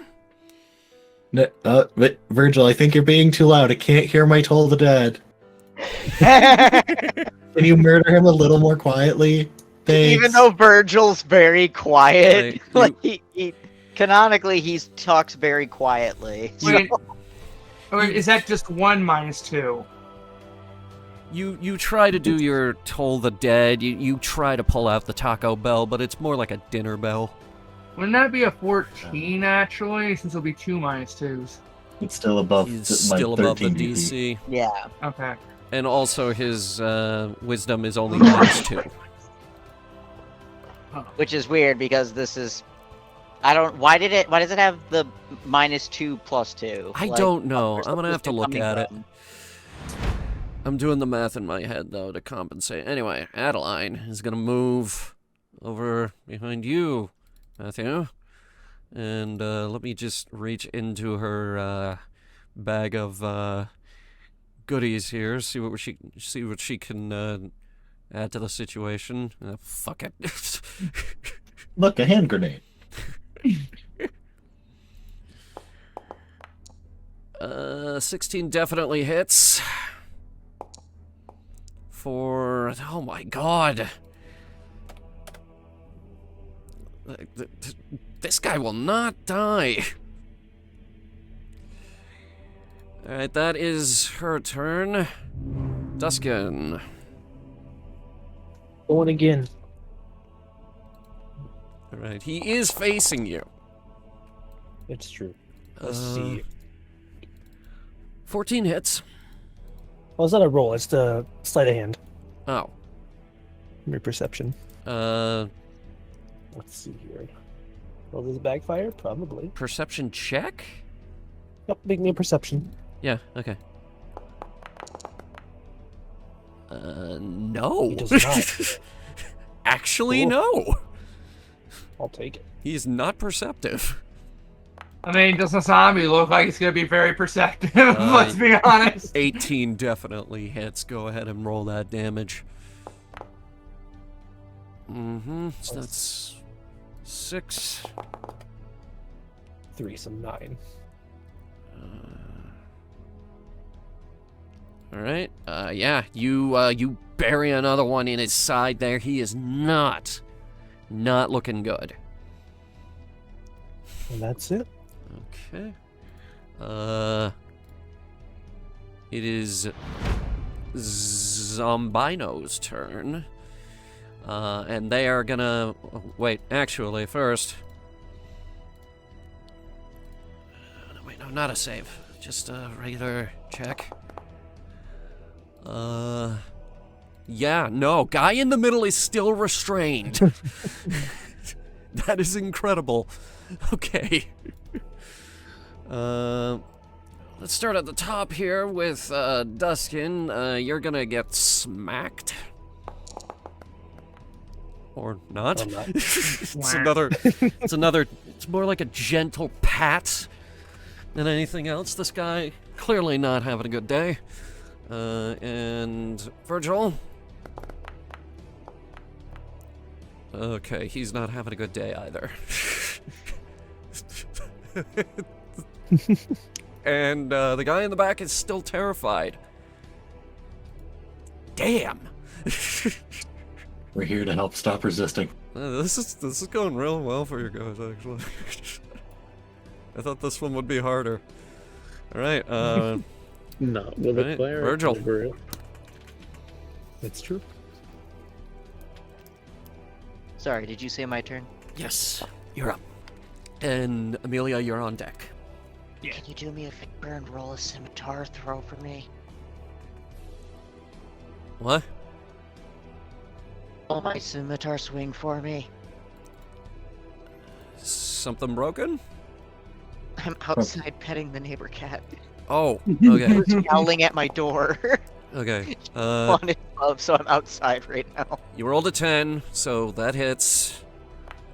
But Virgil, I think you're being too loud. I can't hear my Toll the Dead. Can you murder him a little more quietly? Thanks. Even though Virgil's very quiet, Like, like he canonically he talks very quietly. Wait, wait, is that just 1 minus 2? You try to do your Toll the Dead, you try to pull out the Taco Bell, but it's more like a dinner bell. Wouldn't that be a 14 actually? Since it'll be 2 minus 2s. It's still above. He's my still above the 13 DC. Yeah. Okay. And also his wisdom is only -2. Which is weird because this is why does it have the -2 plus 2? I Like, don't know. where's I'm gonna the have to +2 look coming at it. from? I'm doing the math in my head, though, to compensate. Anyway, Adeline is going to move over behind you, Matthew. And let me just reach into her bag of goodies here, see what she can add to the situation. Fuck it. Look, a hand grenade. 16 definitely hits. Oh my god. This guy will not die. Alright, that is her turn. Duskin. Going again. Alright, he is facing you. It's true. Let's see. 14 hits. Well, it's not a roll. It's the sleight of hand. Oh. Your perception. Uh, Let's see here. Will this backfire? Probably. perception check? Yep, make me a perception. Yeah, okay. No. He does not. Actually, Cool. no. I'll take it. He's not perceptive. I mean, does a zombie look like it's gonna be very perceptive? Let's be honest. 18 definitely hits. Go ahead and roll that damage. So that's 6. 3, so 9. All right. Yeah. You bury another one in his side there. He is not looking good. And that's it. Okay. It is Zombino's turn. And they are gonna... Wait, actually, first... Wait, no, not a save. Just a regular check. Yeah, no. Guy in the middle is still restrained. That is incredible. Okay. Let's start at the top here with Duskin. You're gonna get smacked. Or not. I'm not. It's more like a gentle pat than anything else. This guy clearly not having a good day. And Virgil. Okay, he's not having a good day either. and the guy in the back is still terrified. Damn. We're here to help stop resisting. This is going real well for you guys, actually. I thought this one would be harder. All right, Not with Right, a cleric. Virgil. Gabriel. That's true. Sorry, did you say my turn? yes, you're up. And Amelia, you're on deck. Yeah. Can you do me a favor and roll a scimitar throw for me? What? Roll my scimitar swing for me. Something broken? I'm outside petting the neighbor cat. Oh, okay, He's yowling at my door. okay. On his love, so I'm outside right now. You rolled a 10, so that hits.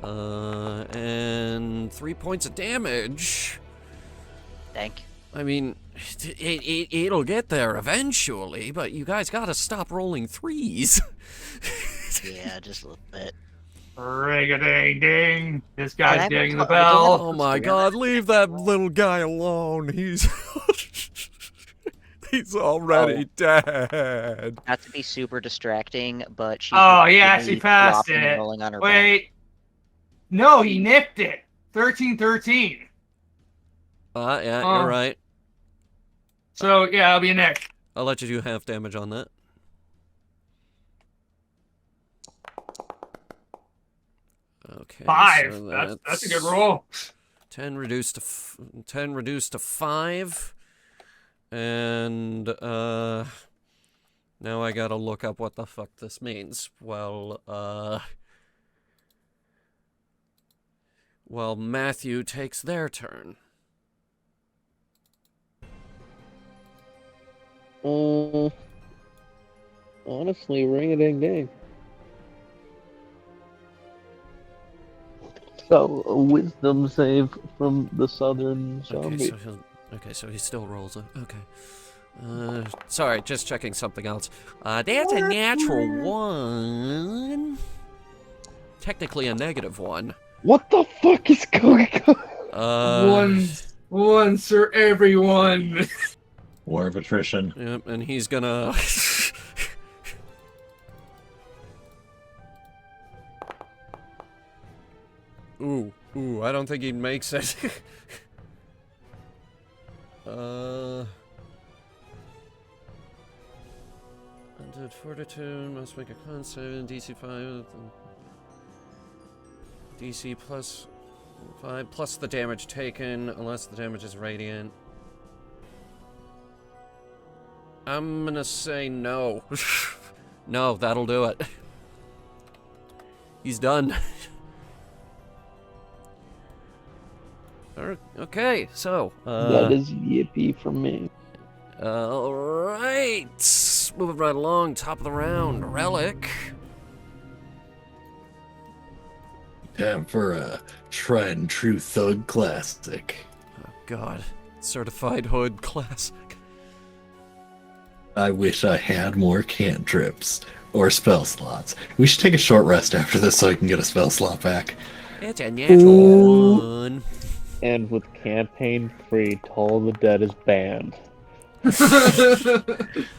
And 3 points of damage. Thank you. I mean, it'll get there eventually, but you guys gotta stop rolling threes. Yeah, just a little bit. Ring-a-ding-ding. This And I guy's getting the haven't- I don't bell. Oh my god, leave that little guy alone. He's he's already dead. Not to be super distracting, but she. Oh, he actually passed flopping and it. rolling on her back. Wait. No, he nicked it. 13-13. Yeah, Oh. you're right. So, yeah, it'll be a nick. I'll let you do half damage on that. Okay. 5. So That's a good roll. 10 reduced to 10 reduced to 5. And now I gotta look up what the fuck this means. Well, Matthew takes their turn. Honestly, ring a ding ding. So, a wisdom save from the southern zombie. So he still rolls it. Okay. Sorry, just checking something else. That's a natural 1. Technically a negative 1. What the fuck is going on? One for everyone. War of attrition. Yep, and he's gonna... Ooh, I don't think he makes it. Undead Fortitude, must make a con save, DC 5. DC plus 5, plus the damage taken, unless the damage is radiant. I'm gonna say no. No, that'll do it. He's done. Okay, so, that is yippee for me. alright. Moving right along, top of the round, Relic. Time for a tried and true thug classic. Oh god, certified hood classic. I wish I had more cantrips or spell slots. We should take a short rest after this so I can get a spell slot back. It's a natural 1. And with campaign 3, Toll of the Dead is banned.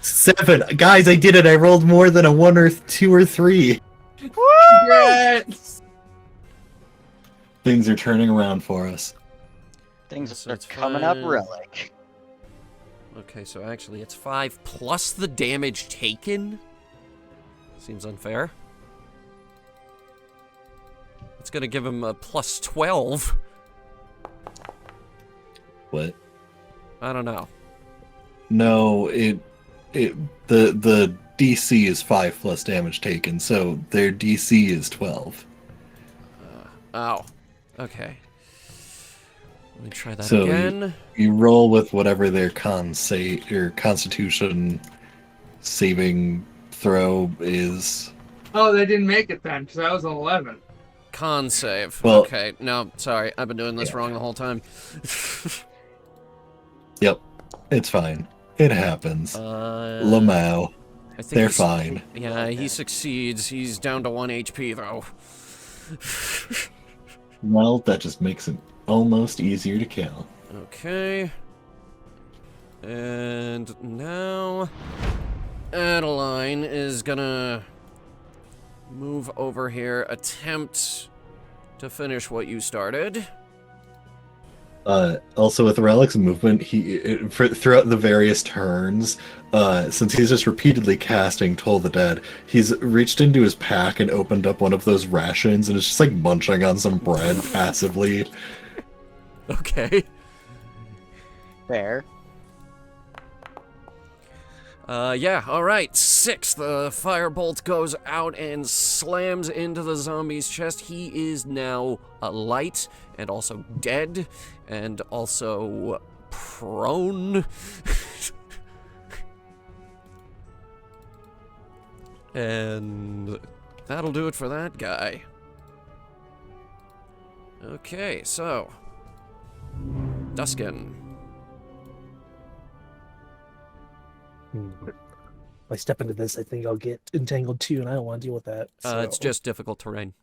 7! Guys, I did it! I rolled more than a 1 or 2 or 3! Congrats! Things are turning around for us. Things So are it's coming up, fine. Relic. Okay, so actually it's 5 plus the damage taken? Seems unfair. It's gonna give him a plus 12. What? I don't know. No, the DC is 5 plus damage taken, so their DC is 12. Oh. Okay. Let me try that So again. You roll with whatever their Constitution saving throw is. Oh, they didn't make it then, because that was an 11. Con save. Well- Okay, no, sorry. I've been doing this Yeah. wrong the whole time. Yep, it's fine. It happens. Lamau, I think they're he's- fine. Yeah, he succeeds. He's down to 1 HP, though. Well, that just makes it almost easier to kill. Okay. And now Adeline is gonna move over here, attempt to finish what you started. Also with Relic's movement, throughout the various turns, since he's just repeatedly casting Toll the Dead, he's reached into his pack and opened up one of those rations and is just like munching on some bread passively. Okay. Fair. Yeah, alright. 6. The firebolt goes out and slams into the zombie's chest. He is now light and also dead and also prone. And that'll do it for that guy. Okay, so Duskin. If I step into this, I think I'll get entangled too, and I don't want to deal with that. It's just difficult terrain.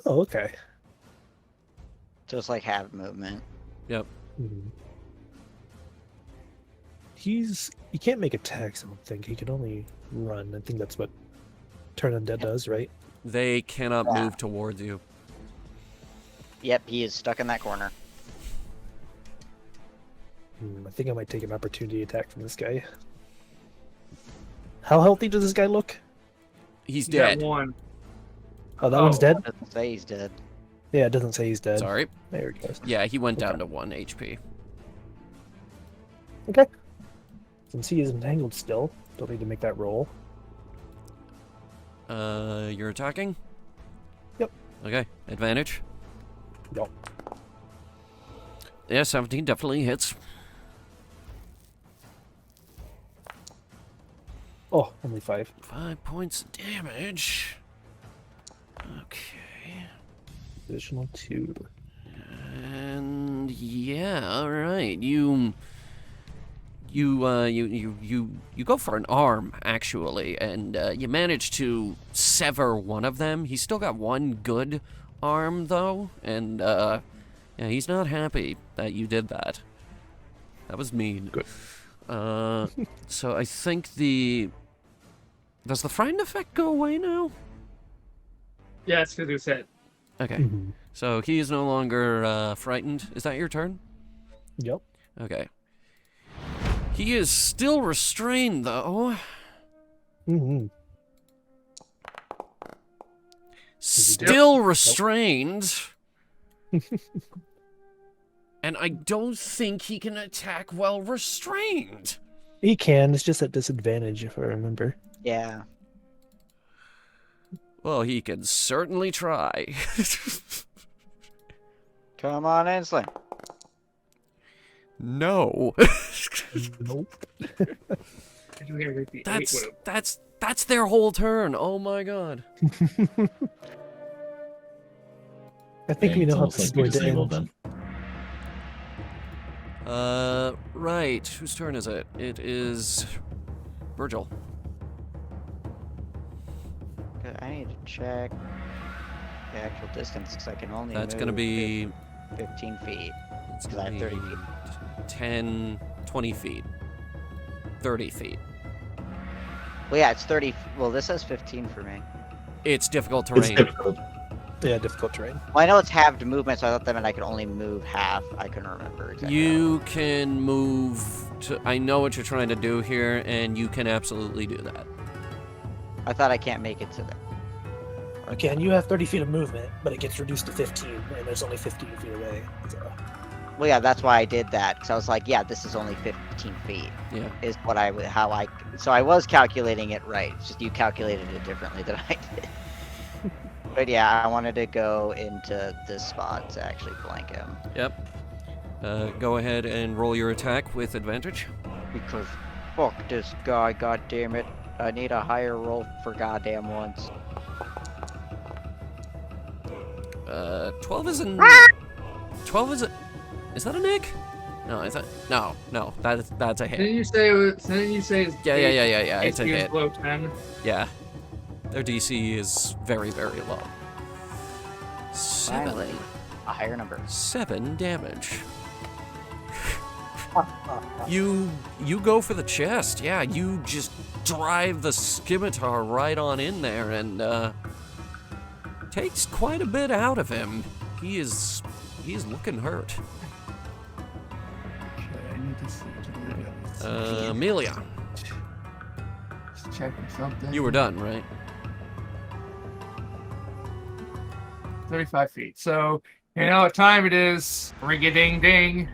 Oh, okay. Just like have movement. Yep. He can't make attacks, I don't think. He can only run. I think that's what Turn Undead does, right? They cannot move towards you. Yep, he is stuck in that corner. I think I might take an opportunity attack from this guy. How healthy does this guy look? He's You got dead. one. Oh, that one's dead? Doesn't say he's dead. Yeah, it doesn't say he's dead. Sorry. There he goes. Yeah, he went down to 1 HP. Okay. Since he is entangled still, don't need to make that roll. You're attacking? Yep. Okay, advantage? Yep. Yeah, 17 definitely hits. Oh, only 5. 5 points of damage. Okay. Additional 2. And yeah, all right. You go for an arm actually, and you manage to sever one of them. He's still got one good arm though, and yeah, he's not happy that you did that. That was mean. Good. So I think does the frightened effect go away now? Yeah, it's because he was hit. Okay. So he is no longer frightened. Is that your turn? Yep. Okay. He is still restrained, though. Still restrained. And I don't think he can attack while restrained. He can. It's just at disadvantage, if I remember. Yeah. Well, he can certainly try. Come on in, Sling. No. Nope. That's their whole turn. Oh my god. I think we know how this is going to end. Then. Right. Whose turn is it? It is Virgil. Okay, I need to check the actual distance because I can only That's move gonna be 15 feet. it's Because I gonna have 30 be feet. 10, 20 feet. 30 feet. Well, yeah, it's 30. Well, this says 15 for me. It's difficult It's terrain. difficult. Yeah, difficult terrain. Well, I know it's halved movement, so I thought that meant I could only move half. I couldn't remember exactly. You can move to. I know what you're trying to do here, and you can absolutely do that. I thought I can't make it to them. Okay, and you have 30 feet of movement, but it gets reduced to 15, and there's only 15 feet away. So. Well, yeah, that's why I did that because I was like, yeah, this is only 15 feet. Yeah. Is what So I was calculating it right. It's just you calculated it differently than I did. But yeah, I wanted to go into this spot to actually flank him Yep. Go ahead and roll your attack with advantage. because fuck this guy. God damn it! I need a higher roll for goddamn once. 12 is an. 12 is a. Is that a nick? No, is that? No, that's a hit. Didn't you say it was? Didn't you say? Yeah. It's a AC is hit. below 10. Yeah. Their DC is very, very low. Finally, a higher number. 7 damage. You go for the chest. Yeah, you just drive the scimitar right on in there and takes quite a bit out of him. He's looking hurt. Okay, I need to see. Amelia, Just checking something. you were done, right? 35 feet. So, you know what time it is. Ring-a-ding-ding.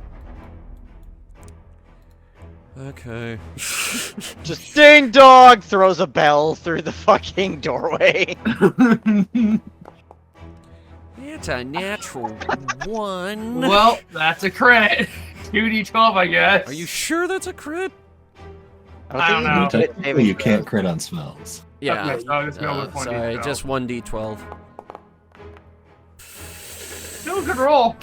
Okay. Just ding dong throws a bell through the fucking doorway. It's a natural 1. Well, that's a crit. 2d12, I guess. Are you sure that's a crit? I don't know. Technically, you can't crit on spells. Yeah. Okay, so I'll just go with 1d12. Sorry, just 1d12. Still a good roll.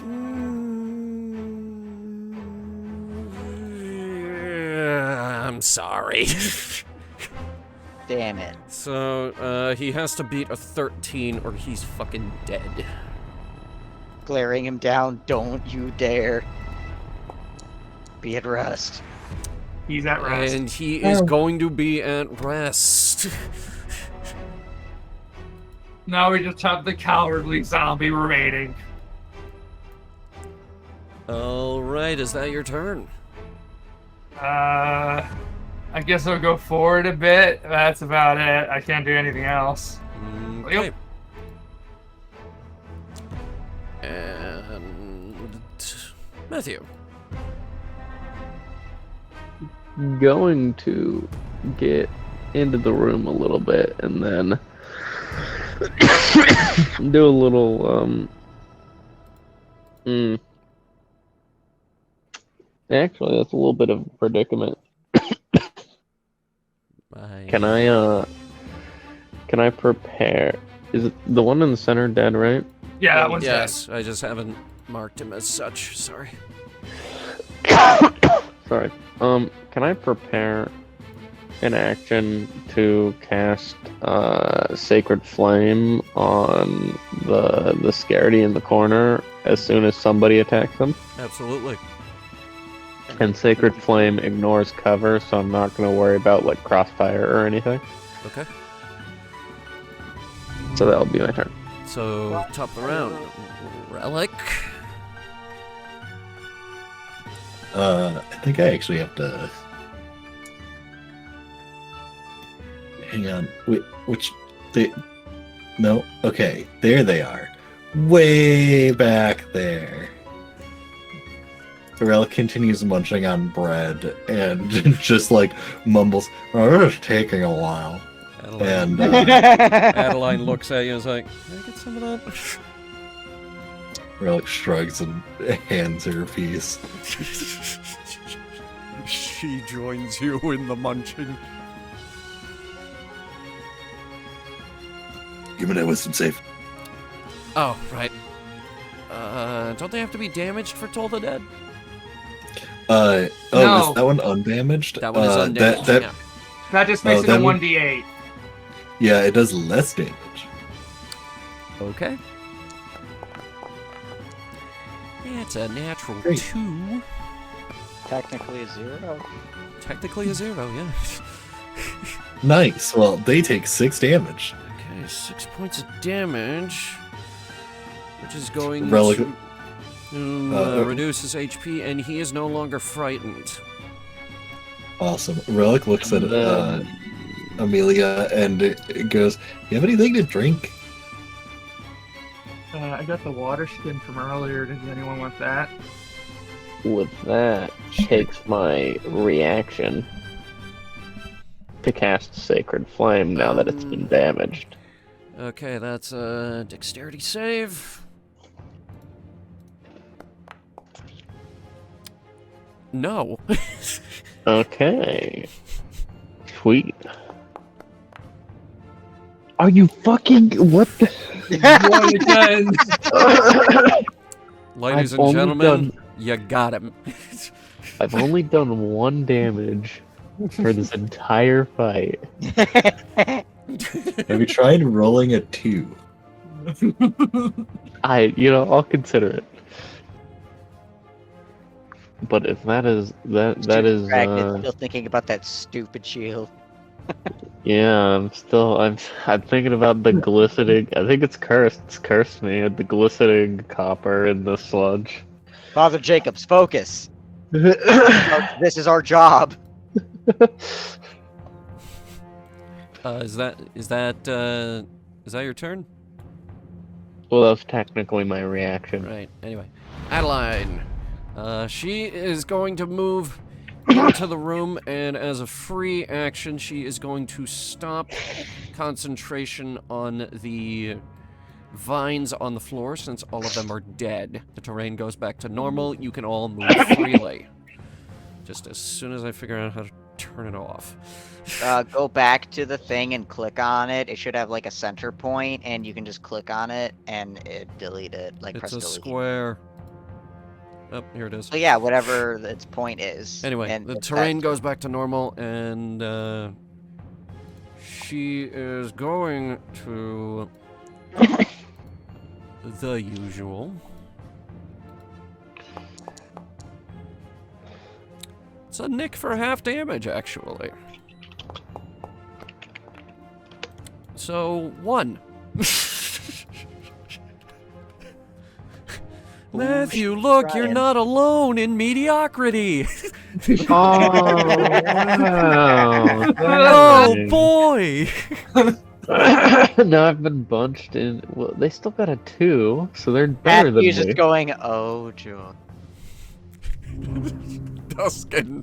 I'm sorry. Damn it. So, he has to beat a 13 or he's fucking dead. Glaring him down, don't you dare. Be at rest. He's at rest. And he is going to be at rest. Now we just have the cowardly zombie remaining. Alright, is that your turn? I guess I'll go forward a bit. That's about it. I can't do anything else. Okay. Yep. And Matthew. Going to get into the room a little bit and then do a little Actually, that's a little bit of a predicament. Can I prepare? Is it the one in the center dead, right? Yeah, that one's Yes, I just haven't marked him as such. Sorry. Sorry. Can I prepare an action to cast Sacred Flame on the scaredy in the corner as soon as somebody attacks them? Absolutely. And Sacred Flame ignores cover, so I'm not going to worry about like crossfire or anything. Okay. So that'll be my turn. So, top of the round. Relic. I think I actually have to. Hang on. Wait, which they? No. Okay, there they are. Way back there. Relic continues munching on bread and just like mumbles, "Oh, it's taking a while." Adeline, And Adeline looks at you and is like, can I get some of that? Relic shrugs and hands her a piece. She joins you in the munching. Give me that wisdom save. Oh, right. Don't they have to be damaged for Toll the Dead? No. Is that one undamaged? That one is undamaged, That, yeah. That just makes it a that one- 1d8. yeah, it does less damage. Okay. It's a natural Great. 2. Technically a 0. Technically a 0, yeah. Nice. Well, they take 6 damage. Okay, 6 points of damage. Which is going Relic- to reduce his HP, and he is no longer frightened. Awesome. Relic looks at Amelia and it goes, "You have anything to drink?" I got the water skin from earlier. Does anyone want that? With that, takes my reaction to cast Sacred Flame now that it's been damaged. Okay, that's a dexterity save. No. Okay. Sweet. Are you fucking what the? One again. Ladies I've and only gentlemen, you got him. I've only done 1 damage for this entire fight. Have you tried rolling a 2? I'll consider it. But if that is that Stupid is Dragon still thinking about that stupid shield. yeah, I'm thinking about the glistening. I think it's cursed. It's cursed me. The glistening copper in the sludge. Father Jacobs, focus. This is our job. Is that your turn? Well, that's technically my reaction. Right. Anyway, Adeline. She is going to move into the room, and as a free action, she is going to stop concentration on the vines on the floor, since all of them are dead. The terrain goes back to normal. You can all move freely. Just as soon as I figure out how to turn it off. Go back to the thing and click on it. It should have like a center point, and you can just click on it and delete it. Like It's press a delete. square. Oh, here it is. So yeah, whatever its point is. Anyway, and the it's terrain that- goes back to normal, and she is going to the usual. It's a nick for half damage, actually. So, 1. Matthew, look, you're Ryan. not alone in mediocrity. Oh, wow. Oh boy! Now I've been bunched in. Well, they still got a 2, so they're better than Matthew's me. just going, oh, joy. Duskin.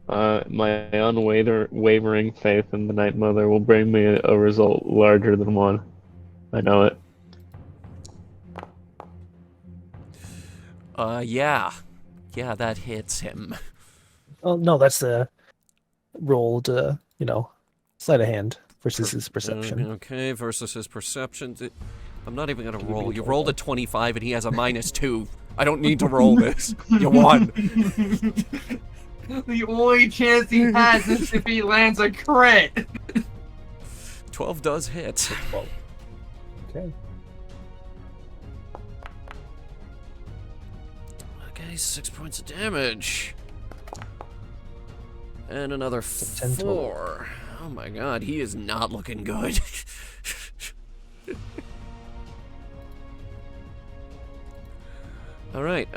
My unwavering faith in the Night Mother will bring me a result larger than 1. I know it. Yeah. Yeah, that hits him. Oh no, that's the rolled, sleight of hand versus his perception. Okay, versus his perception. I'm not even gonna roll. You rolled a 25 and he has a -2. I don't need to roll this. You won. The only chance he has is if he lands a crit. 12 does hit. Okay. Okay, 6 points of damage. And another 10 total. 4. Oh my god, he is not looking good. Alright,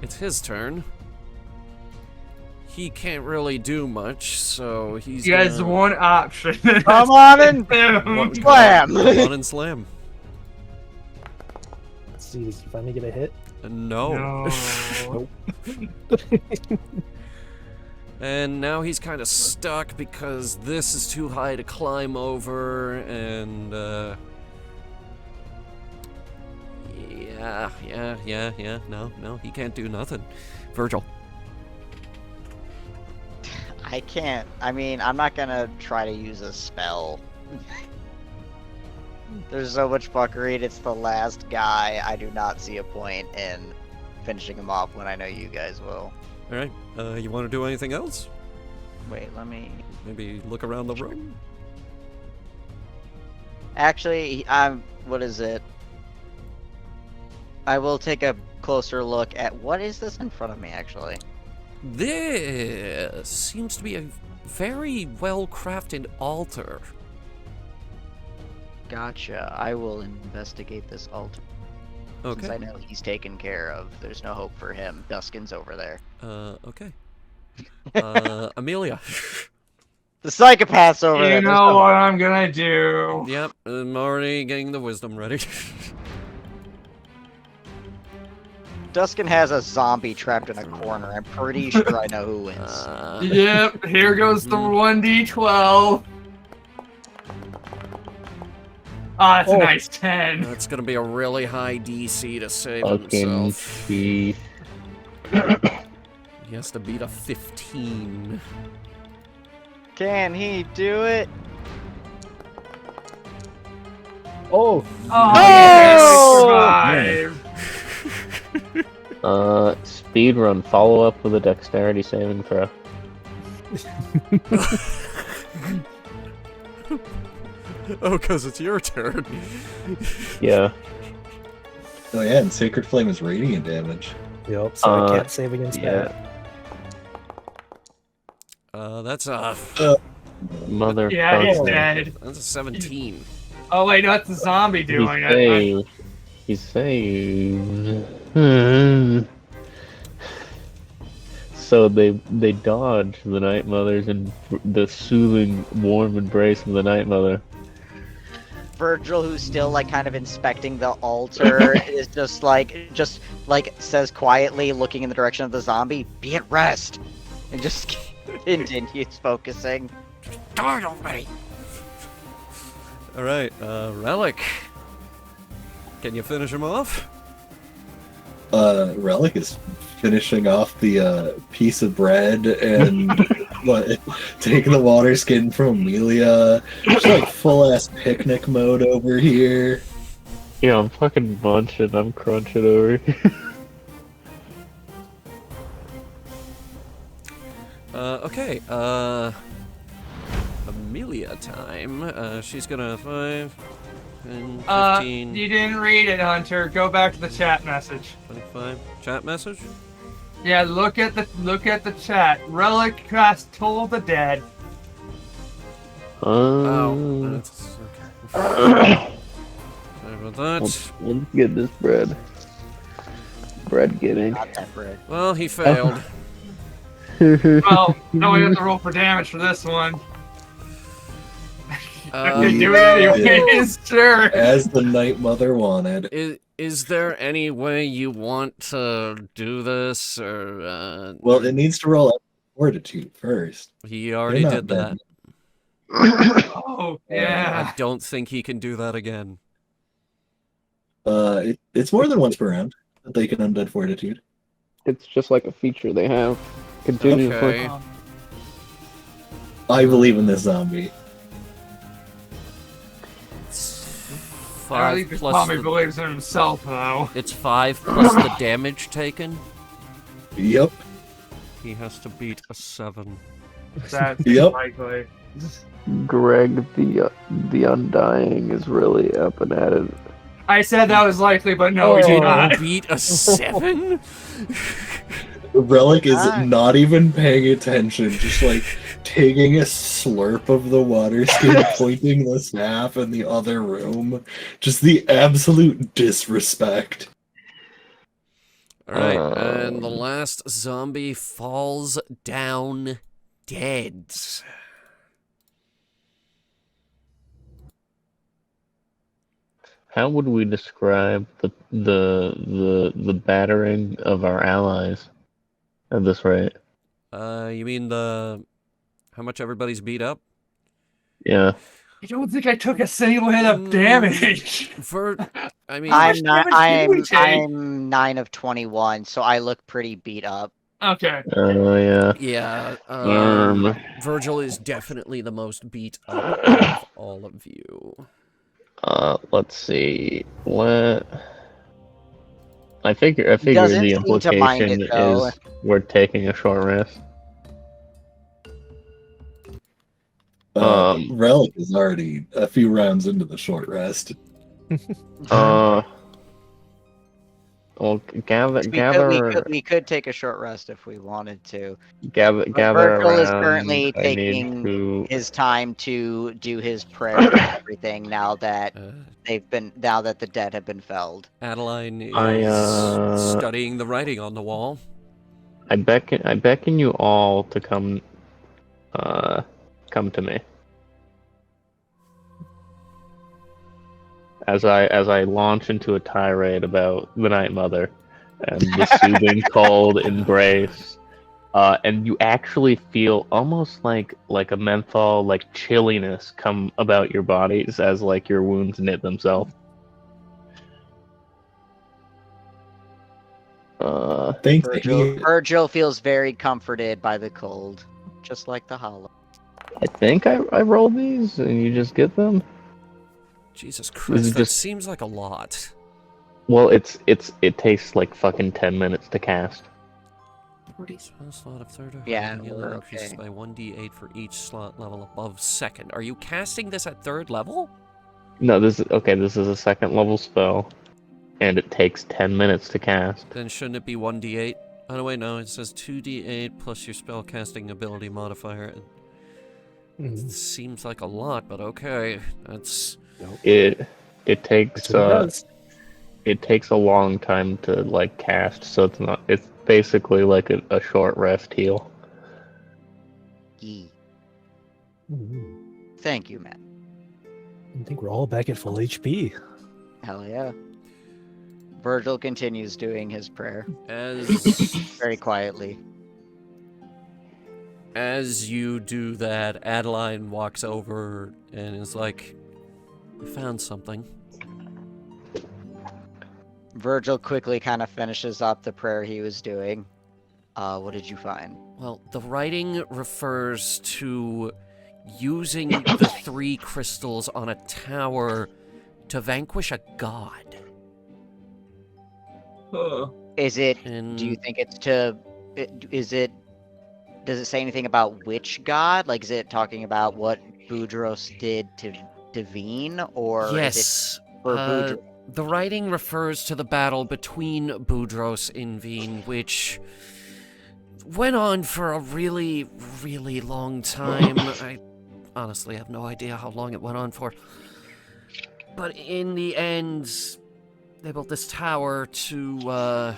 it's his turn. He can't really do much, so he's He has gonna... one option. Come on in, One- slam! Come on and slam. Let's see, does he finally get a hit? No. No. And now he's kind of stuck because this is too high to climb over, and yeah. No, he can't do nothing. Virgil. I can't. I mean, I'm not gonna try to use a spell. There's so much fuckery, and it's the last guy. I do not see a point in finishing him off when I know you guys will. All right. You want to do anything else? Wait, let me... Maybe look around the room. Actually, what is it? I will take a closer look at... What is this in front of me, actually? This seems to be a very well-crafted altar. Gotcha. I will investigate this altar. Since I Okay. know he's taken care of. There's no hope for him. Duskin's over there. Okay. Amelia. The psychopath's over there. You know what I'm gonna do. Yep, I'm already getting the wisdom ready. Duskin has a zombie trapped in a corner. I'm pretty sure I know who wins. Yep, here goes the 1d12. Ah, it's a nice 10. That's gonna be a really high DC to save Fucking himself. cheat. He has to beat a 15. Can he do it? Oh, Oh, No! survive. Speed run. Follow up with a dexterity saving throw. Oh, because it's your turn. Yeah. Oh yeah, and Sacred Flame is radiant damage. Yep, so I can't save against that. That's a Mother. Yeah, he's Oh. dead. that's a 17. Oh wait, no, that's the zombie doing it. saved. He's saved. Hmm. So they dodge the Night Mothers and the soothing, warm embrace of the Night Mother. Virgil, who's still like kind of inspecting the altar, is just like says quietly, looking in the direction of the zombie, "Be at rest," and just continues focusing. Die already! Alright, Relic. Can you finish him off? Relic is finishing off the piece of bread and taking the water skin from Amelia. Just like full ass picnic mode over here. Yeah, I'm fucking munching. I'm crunching over here. Okay, Amelia time. She's gonna 5, 10, 15, You didn't read it, Hunter. Go back to the chat message. 25. Chat message? Yeah, look at the chat. Relic has told the dead. Oh, that's okay. Sorry about that. Let's get this bread. Bread getting. Not that bread. Well, he failed. Well, no, we have to roll for damage for this one. Uh, They do it anyways, sure. As the Night Mother wanted. Is there any way you want to do this, or Well, it needs to roll out Fortitude first. he already They're did not that? Oh, yeah. I don't think he can do that again. It's more than once per round that they can Undead Fortitude. It's just like a feature they have. Continuously. Okay. I believe in this zombie. I don't 5 think this plus zombie the, believes in himself, though. it's 5 plus the damage taken. Yep. He has to beat a 7. That's Yep. likely. Greg the Undying is really up and at it. I said that was likely, but no, he's not. Beat a 7? Relic is Ah. not even paying attention, just like taking a slurp of the water skin, pointing the staff in the other room. Just the absolute disrespect. Alright, and the last zombie falls down dead. How would we describe the battering of our allies at this rate? You mean how much everybody's beat up? Yeah. I don't think I took a single hit of damage. I mean, I'm not. damage did we take? I'm 9 of 21, so I look pretty beat up. Okay. Oh yeah. yeah, Um. Virgil is definitely the most beat up of all of you. Let's see. What? I figure doesn't the seem to mind implication it, though. is we're taking a short rest. Relic is already a few rounds into the short rest. Well, gather We could take a short rest if we wanted to. gather Virgil around. is currently I need taking to. his time to do his prayer and everything now that the dead have been felled. Adeline is I, studying the writing on the wall. I beckon you all to come to me. As I launch into a tirade about the Night Mother and the soothing cold embrace, and you actually feel almost like a menthol chilliness come about your bodies as your wounds knit themselves. Thanks, Virgil feels very comforted by the cold, just like the hollow. I think I rolled these and you just get them. Jesus Christ, that just- seems like a lot. Well, it takes fucking 10 minutes to cast. Spell slot of third or Yeah, higher we're increases okay. by 1d8 for each slot level above second. Are you casting this at third level? No, this is a second level spell, and it takes 10 minutes to cast. Then shouldn't it be 1d8? Oh, no, wait, no. It says 2d8 plus your spellcasting ability modifier. It seems like a lot, but okay. That's... It takes That's what it does. it takes a long time to like cast, so it's basically like a short rest heal. Yee. Mhm. Thank you, Matt. I think we're all back at full HP. Hell yeah. Virgil continues doing his prayer As very quietly. as you do that, Adeline walks over and is like, I found something. Virgil quickly kind of finishes up the prayer he was doing. What did you find? Well, the writing refers to using the 3 crystals on a tower to vanquish a god. Is it? And Do you think it's to? Is it? Does it say anything about which god? Like, is it talking about what Boudros did to Devine, or is yes, it for Boudros? the writing refers to the battle between Boudros and Veen, which went on for a really, really long time. I honestly have no idea how long it went on for. But in the end, they built this tower to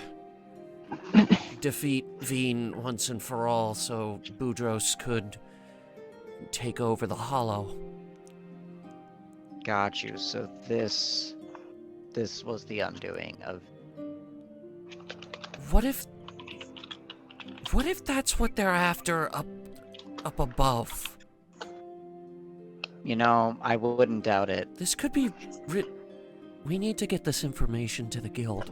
defeat Veen once and for all, so Boudros could take over the Hollow. Got you. So this was the undoing of. What if that's what they're after up above? You know, I wouldn't doubt it. This could be. We need to get this information to the guild.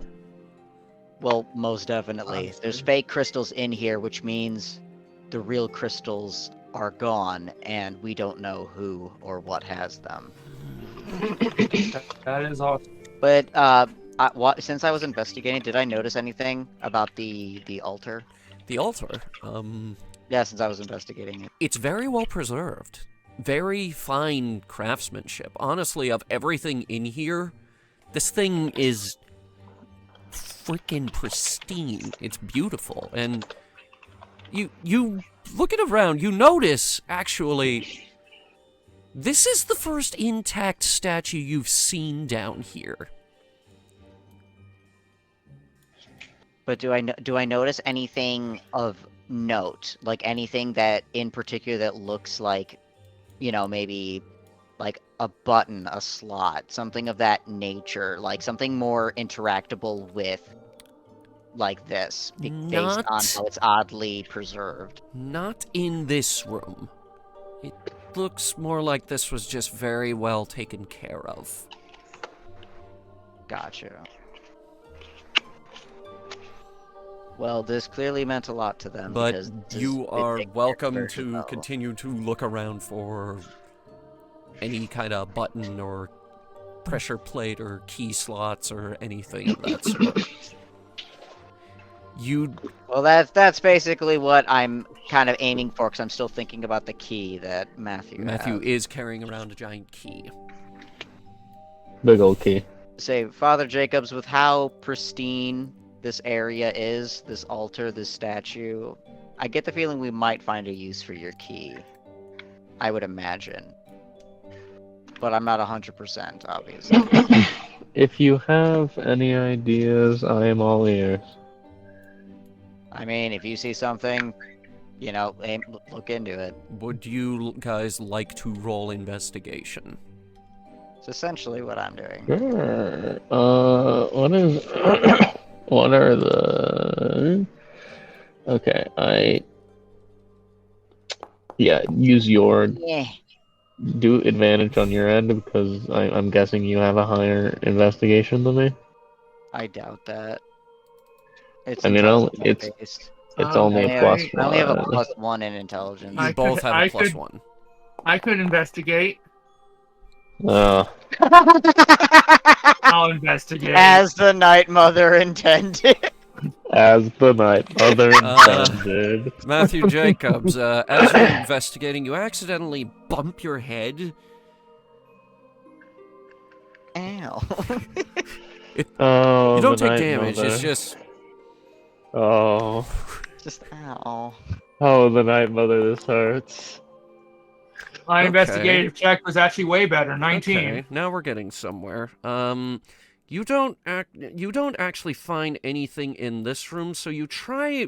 Well, most definitely. There's fake crystals in here, which means the real crystals are gone, and we don't know who or what has them. That is awesome. But since I was investigating, did I notice anything about the altar? The altar. Yeah, since I was investigating it. It's very well preserved. Very fine craftsmanship. Honestly, of everything in here, this thing is freaking pristine. It's beautiful. And you looking around, you notice, actually, this is the first intact statue you've seen down here. But do I notice anything of note? Like anything that in particular that looks like, you know, maybe like a button, a slot, something of that nature, like something more interactable with like this, based on how it's oddly preserved. Not in this room. It looks more like this was just very well taken care of. Gotcha. Well, this clearly meant a lot to them. But because you they are take care welcome very to well. continue to look around for any kind of button or pressure plate or key slots or anything of that sort. Well, that's basically what I'm kind of aiming for, because I'm still thinking about the key that Matthew has. is carrying around a giant key. Big old key. Say, Father Jacobs, with how pristine this area is, this altar, this statue, I get the feeling we might find a use for your key. I would imagine. But I'm not 100%, obviously. If you have any ideas, I am all ears. I mean, if you see something, you know, look into it. Would you guys like to roll investigation? It's essentially what I'm doing. Sure. What is... What are the... Okay, Yeah, use your... Yeah. Do advantage on your end, because I'm guessing you have a higher investigation than me. I doubt that. It's I mean, intelligence it's based. only a plus I only have a one. +1 in intelligence. You I both could- have I a plus could- one. I could investigate. Uh, I'll investigate. As the Night Mother intended. as the night mother intended. Matthew Jacobs, as you're investigating, you accidentally bump your head. Ow. Oh, You don't the take Night damage. Mother. It's just Oh. Just ow. Oh, the Night Mother, this hurts. My Okay. investigative check was actually way better, 19. okay. Now we're getting somewhere. You don't actually find anything in this room, so you try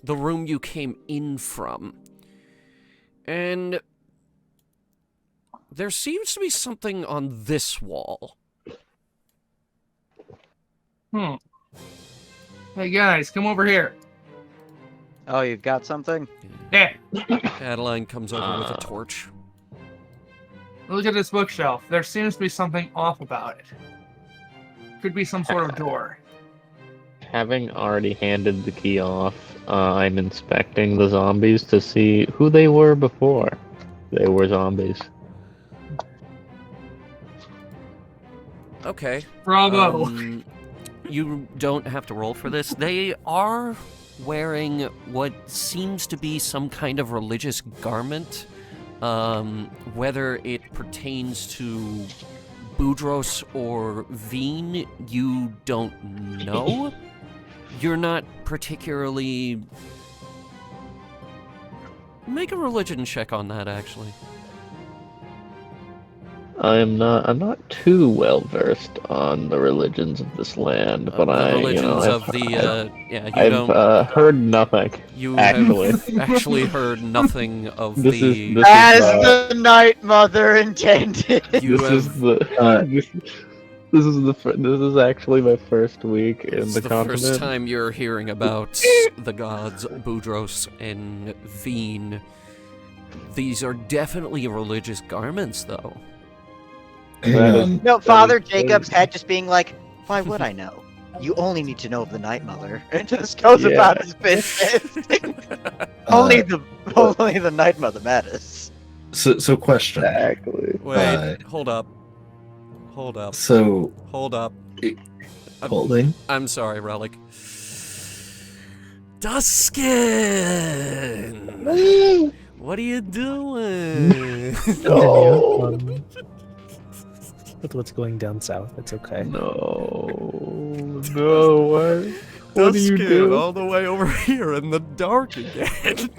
the room you came in from, and there seems to be something on this wall. Hey guys, come over here. Oh, you've got something? Yeah, Adeline comes over with a torch. look at this bookshelf. There seems to be something off about it. Could be some sort of door. Having already handed the key off, I'm inspecting the zombies to see who they were before they were zombies. Okay. Bravo. You don't have to roll for this. They are wearing what seems to be some kind of religious garment. Whether it pertains to Boudros or Veen, you don't know. You're not particularly... Make a religion check on that, actually. I'm not too well versed on the religions of this land, but the religions of the... I've heard nothing. You actually. have actually heard nothing of This the... is As the Night Mother intended. You this have... is the this is actually my first week in It's the the continent. first time you're hearing about the gods Boudros and Veen. These are definitely religious garments, though. That is- And No, Father is- Jacob's head just being like, why would I know? You only need to know of the Night Mother. And just goes Yeah. about his business. only the Night Mother matters. so question. Exactly. Wait, hold up. Hold up. So Hold up. holding. I'm sorry, Relic. Duskin! What are you doing? No. That's what's going down south. It's okay. No. No. What do you Duskin, do? all the way over here in the dark again.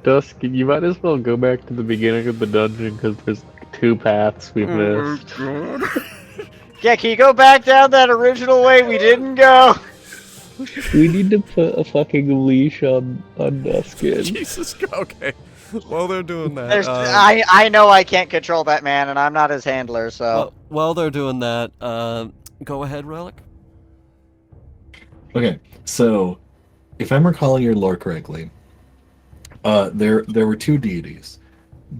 Dusky, you might as well go back to the beginning of the dungeon because there's like 2 paths we've missed. Yeah, can you go back down that original way we didn't go? We need to put a fucking leash on Duskin. Jesus, okay. While they're doing that, I know I can't control that man, and I'm not his handler, so... while they're doing that, go ahead, Relic. Okay, so if I'm recalling your lore correctly, there were 2 deities.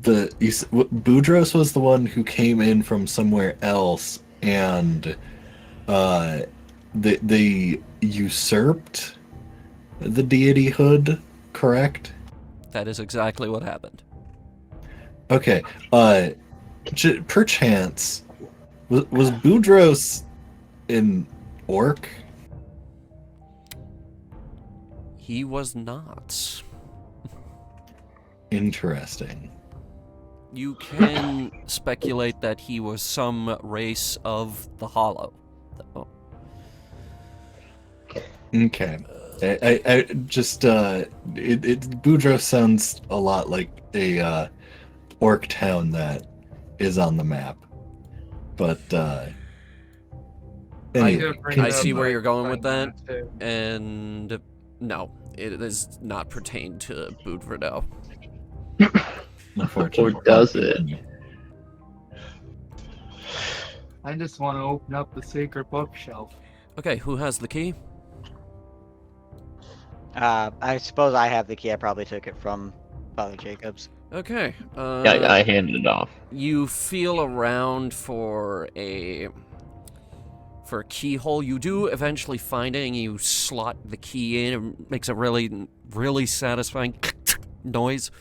Boudros was the one who came in from somewhere else, and they usurped the deityhood, correct? That is exactly what happened. Okay, perchance, was Boudros an orc? He was not. Interesting. You can speculate that he was some race of the Hollow. Oh. Okay. I just Boudros sounds a lot like a orc town that is on the map, but anyway, I see where you're going with that, and no, it does not pertain to Boudreaux. unfortunately. Or does it? I just want to open up the sacred bookshelf. Okay, who has the key? I suppose I have the key. I probably took it from Father Jacobs. Okay. Yeah, I handed it off. You feel around for a keyhole. You do eventually find it, and you slot the key in. It makes a really, really satisfying noise.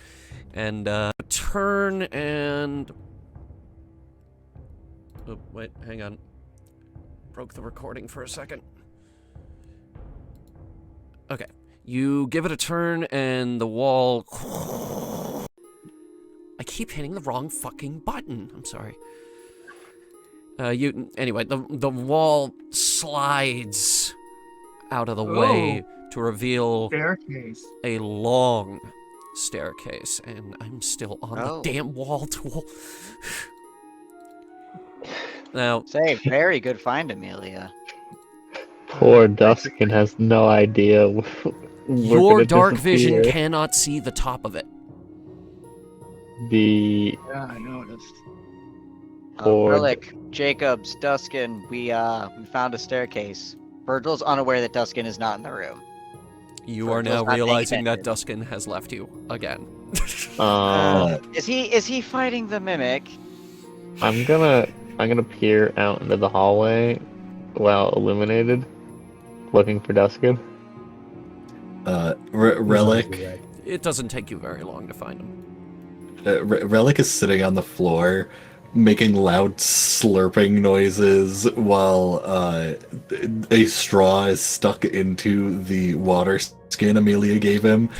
And turn and... Oh, wait, hang on. Broke the recording for a second. Okay. You give it a turn, and the wall... I keep hitting the wrong fucking button. I'm sorry. Anyway, the wall slides out of the way to reveal Staircase. a long staircase, and I'm still on the damn wall tool. Now, Say, very good find, Amelia. Poor Duskin has no idea. your dark vision cannot see the top of it. The Yeah, I noticed. Relic, Jacobs, Duskin, we found a staircase. Virgil's unaware that Duskin is not in the room. You are now realizing that Duskin has left you again. Is he fighting the mimic? I'm gonna peer out into the hallway while illuminated, looking for Duskin. Relic. It doesn't take you very long to find him. Relic is sitting on the floor, making loud slurping noises while a straw is stuck into the water skin Amelia gave him.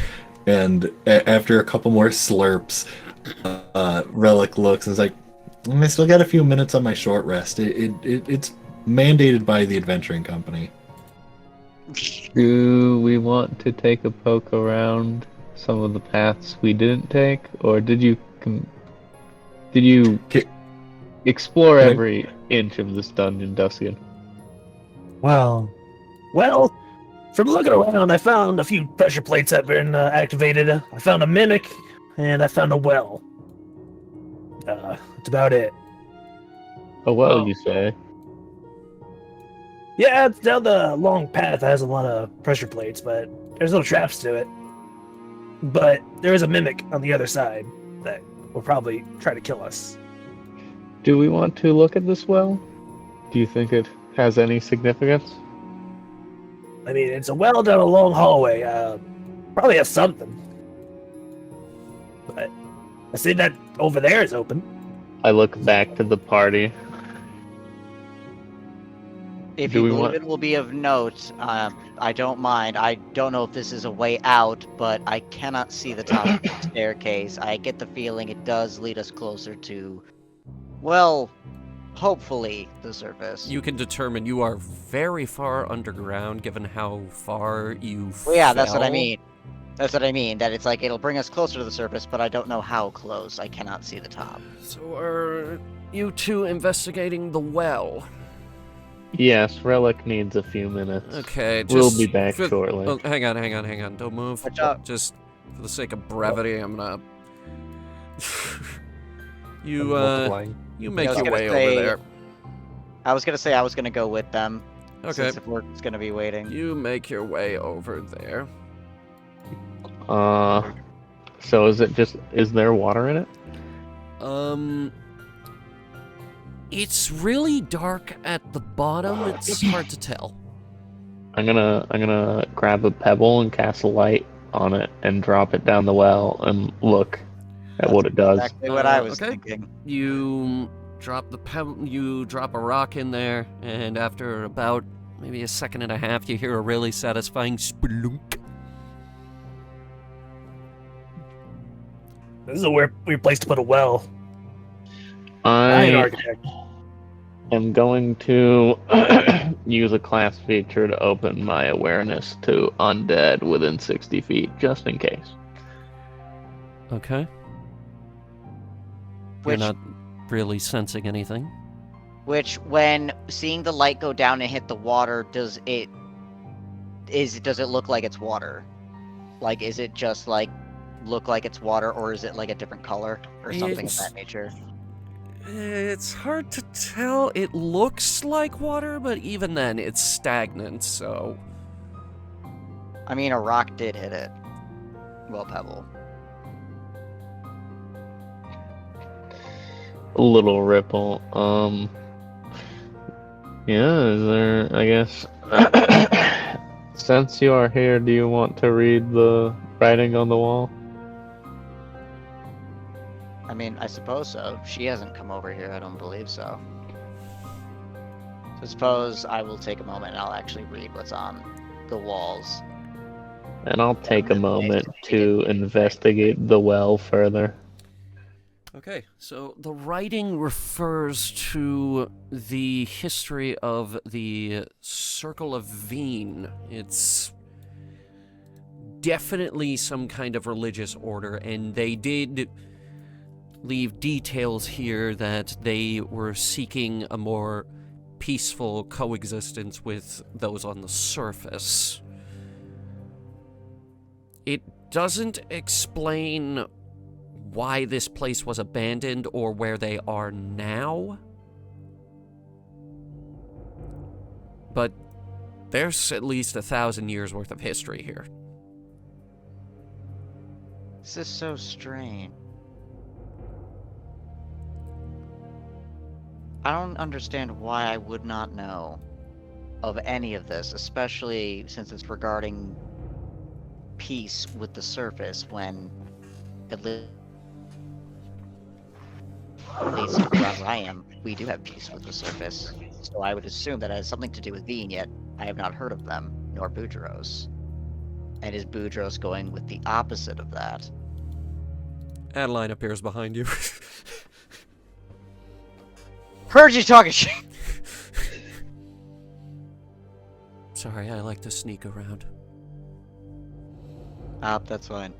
And after a couple more slurps, Relic looks and is like, I still got a few minutes on my short rest. It's mandated by the adventuring company. Do we want to take a poke around some of the paths we didn't take, or did you explore every inch of this dungeon, Duskin? Well, from looking around, I found a few pressure plates that have been activated. I found a mimic, and I found a well. That's about it. Oh, well, you say. Yeah, it's down the long path that has a lot of pressure plates, but there's no traps to it. But there is a mimic on the other side that will probably try to kill us. Do we want to look at this well? Do you think it has any significance? I mean, it's a well down a long hallway. Probably has something. But I see that over there is open. I look back to the party. If you believe it will be of note, I don't mind. I don't know if this is a way out, but I cannot see the top of the staircase. I get the feeling it does lead us closer to, well, hopefully the surface. You can determine you are very far underground, given how far you Well, yeah, that's fell. what I mean. That's what I mean, that it's like it'll bring us closer to the surface, but I don't know how close. I cannot see the top. So are you two investigating the well? Yes, Relic needs a few minutes. Okay, We'll be back shortly. Oh, hang on. Don't move. Watch out. Just for the sake of brevity, I'm gonna... you make I was your gonna way say- over there. I was gonna say I was gonna go with them. Okay. Since if we're gonna be waiting. You make your way over there. So is there water in it? It's really dark at the bottom. It's hard to tell. I'm gonna grab a pebble and cast a light on it and drop it down the well and look at what it does. Exactly what I was Okay. thinking. You drop the pebble. You drop a rock in there, and after about maybe a second and a half, you hear a really satisfying splunk. This is a weird place to put a well. I an architect. am going to use a class feature to open my awareness to undead within 60 feet, just in case. Okay. Which, You're not really sensing anything. when seeing the light go down and hit the water, does it look like it's water? Like, is it just like look like it's water, or is it like a different color or something of that nature? It's hard to tell. It looks like water, but even then, it's stagnant, so... I mean, a rock did hit it. Well, pebble. A little ripple. Yeah, is there, I guess... Since you are here, do you want to read the writing on the wall? I mean, I suppose so. She hasn't come over here, I don't believe so. So I suppose I will take a moment and I'll actually read what's on the walls. And I'll take a moment to investigate the well further. Okay, so the writing refers to the history of the Circle of Veen. It's definitely some kind of religious order, and they did leave details here that they were seeking a more peaceful coexistence with those on the surface. It doesn't explain why this place was abandoned or where they are now, but there's at least 1,000 years worth of history here. This is so strange. I don't understand why I would not know of any of this, especially since it's regarding peace with the surface when at least where I am, we do have peace with the surface. So I would assume that it has something to do with Veen, yet I have not heard of them, nor Boudros. And is Boudros going with the opposite of that? Adeline appears behind you. Heard you talking shit! Sorry, I like to sneak around. That's fine.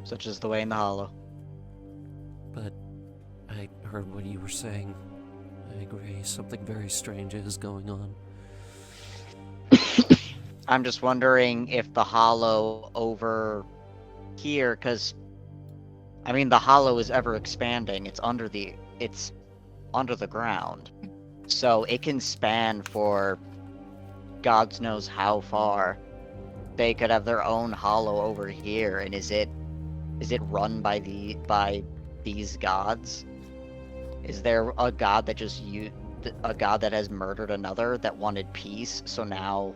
Such is the way in the hollow. But I heard what you were saying. I agree, something very strange is going on. I'm just wondering if the hollow over here, because I mean the hollow is ever expanding. It's under the ground, so it can span for God knows how far. They could have their own hollow over here, and is it run by these gods? Is there a god that a god that has murdered another that wanted peace? So now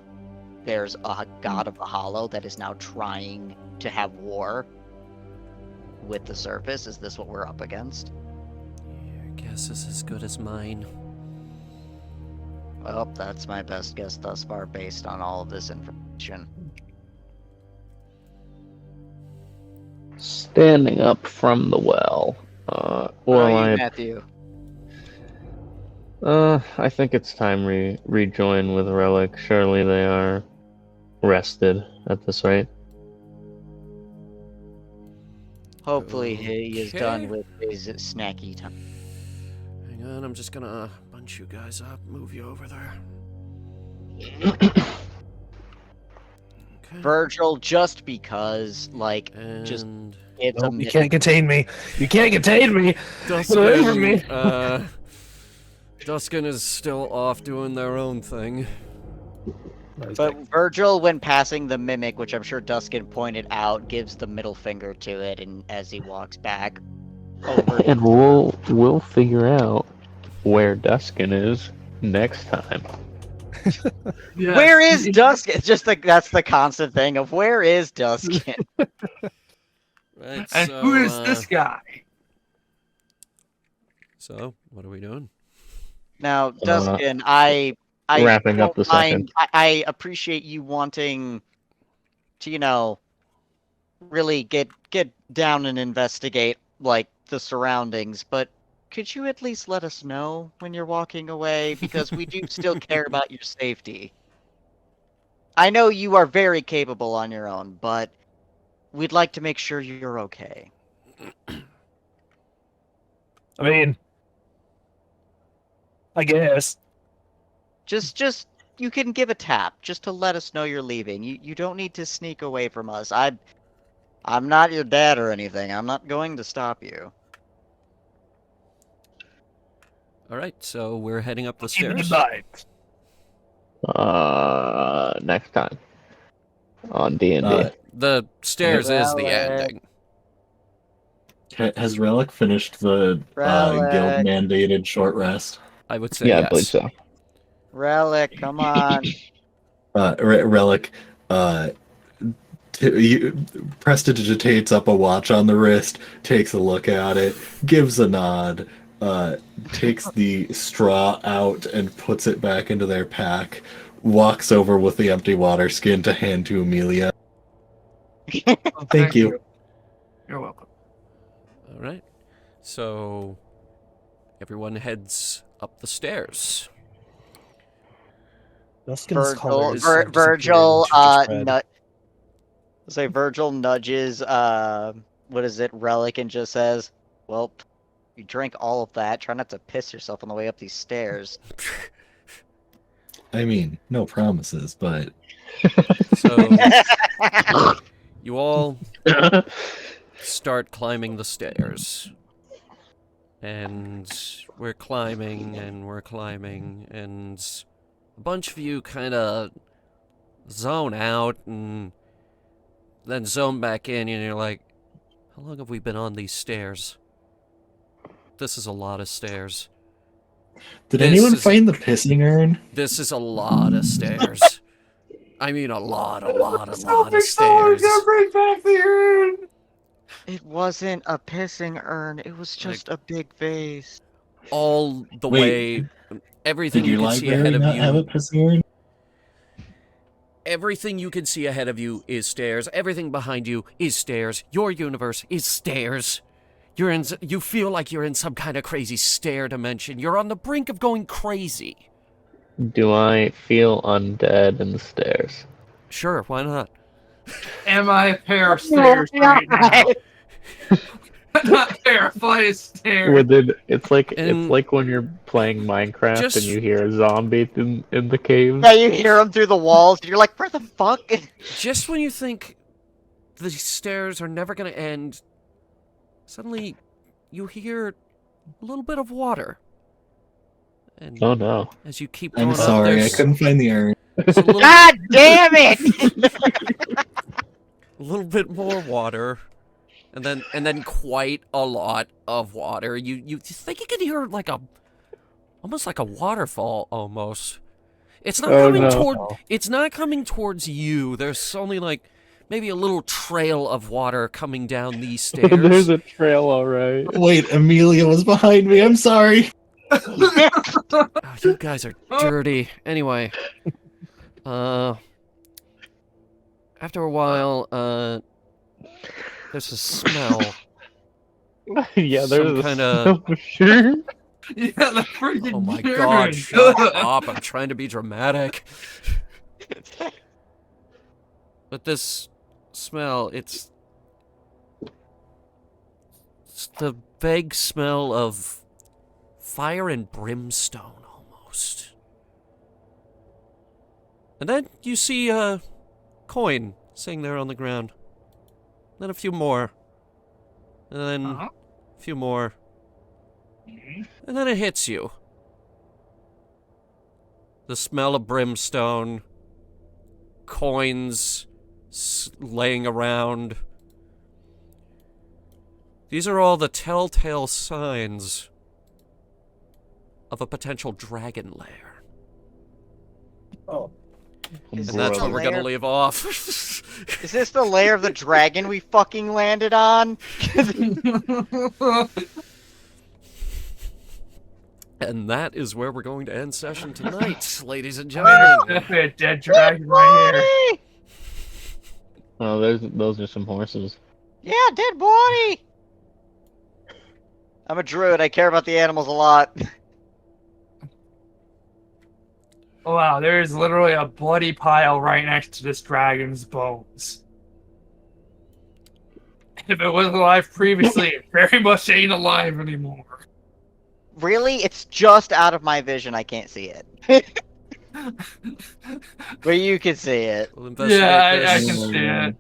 there's a god of the hollow that is now trying to have war with the surface. Is this what we're up against? Your guess is as good as mine. Well, that's my best guess thus far based on all of this information. Standing up from the well. Matthew? I think it's time we rejoin with Relic. Surely they are rested at this rate. Hopefully he is Okay. done with his snacky time. Hang on, I'm just gonna bunch you guys up, move you over there. Okay. Virgil, just because, like, And just it's Nope, a you can't contain me. You can't contain me. Get away from me. Duskin is still off doing their own thing. But Virgil, when passing the mimic, which I'm sure Duskin pointed out, gives the middle finger to it, and as he walks back over. And we'll figure out where Duskin is next time. Yes. Where is Duskin? It's just like that's the constant thing of where is Duskin? Right, And so, who is this guy? So, what are we doing? Now, Duskin, I wrapping up don't the second. I appreciate you wanting to, really get down and investigate like the surroundings, but could you at least let us know when you're walking away? Because we do still care about your safety. I know you are very capable on your own, but we'd like to make sure you're okay. I mean, I guess. Just you can give a tap just to let us know you're leaving. You don't need to sneak away from us. I'm not your dad or anything. I'm not going to stop you. Alright, so we're heading up the Keep it in stairs. mind. Next time on D&D. The stairs is the Relic. ending. Has Relic finished the Relic. guild mandated short rest? I would say Yeah, yes. I believe so. Relic, come on. Relic prestidigitates up a watch on the wrist, takes a look at it, gives a nod, takes the straw out and puts it back into their pack, walks over with the empty water skin to hand to Amelia. Well, Thank you. You're welcome. Alright. So everyone heads up the stairs. Duskin's Virgil, colors Vir- have Virgil, disappeared into red. say Virgil nudges, what is it, Relic, and just says, "Well, you drank all of that. Try not to piss yourself on the way up these stairs." I mean, no promises, but So you all start climbing the stairs. And we're climbing, and we're climbing, and a bunch of you kind of zone out and then zone back in, and you're like, how long have we been on these stairs? This is a lot of stairs. did This anyone is- find the pissing urn? This is a lot of stairs. I mean, a lot of stairs. Bring back the urn! It wasn't a pissing urn. It was just a big vase. All the Wait, way, everything Did you your can see ahead library of not have a you. pissing urn? Everything you can see ahead of you is stairs. Everything behind you is stairs. Your universe is stairs. You feel like you're in some kind of crazy stair dimension. You're on the brink of going crazy. Do I feel undead in the stairs? Sure, why not? Am I a pair of stairs right now? Not pair of flight of stairs. With it, it's like And- when you're playing Minecraft Just- and you hear a zombie in the cave. Yeah, you hear them through the walls. And you're like, "Where the fuck?" Just when you think the stairs are never going to end, suddenly you hear a little bit of water. And Oh no! as you keep going I'm up, sorry, I there's couldn't find the urn. a little, God damn it! a little bit more water, and then quite a lot of water. You think you can hear almost like a waterfall almost. It's not Oh, coming no. It's not coming towards you. There's only maybe a little trail of water coming down these stairs. There's a trail, all right. Wait, Amelia was behind me. I'm sorry. Oh, you guys are dirty. Anyway, after a while, there's a smell. Yeah, Some there's kinda- Sure. Yeah, the freaking Oh my urn. god, shut up. I'm trying to be dramatic. But this smell, it's the vague smell of fire and brimstone, almost. And then you see a coin sitting there on the ground. Then a few more. And then Uh-huh. a few more. And then it hits you. The smell of brimstone, coins laying around. These are all the telltale signs of a potential dragon lair. Oh, Is And that's the where we're gonna lair- leave off. Is this the lair of the dragon we fucking landed on? And that is where we're going to end session tonight, ladies and gentlemen. Definitely a dead dragon right here. Body! Oh, those are some horses. Yeah, dead body! I'm a druid. I care about the animals a lot. Oh, wow, there is literally a bloody pile right next to this dragon's bones. If it was alive previously, it very much ain't alive anymore. Really? It's just out of my vision. I can't see it. But you can see it. We'll investigate Yeah, I this. can see it.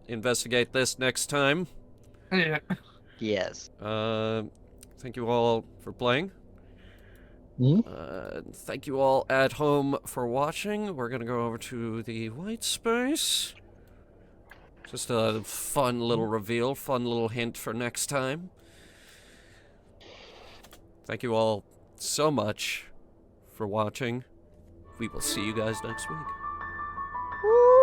Investigate this next time. Yeah. Yes. Thank you all for playing. Hmm? Thank you all at home for watching. We're gonna go over to the white space. Just a fun little reveal, fun little hint for next time. Thank you all so much for watching. We will see you guys next week. Woo!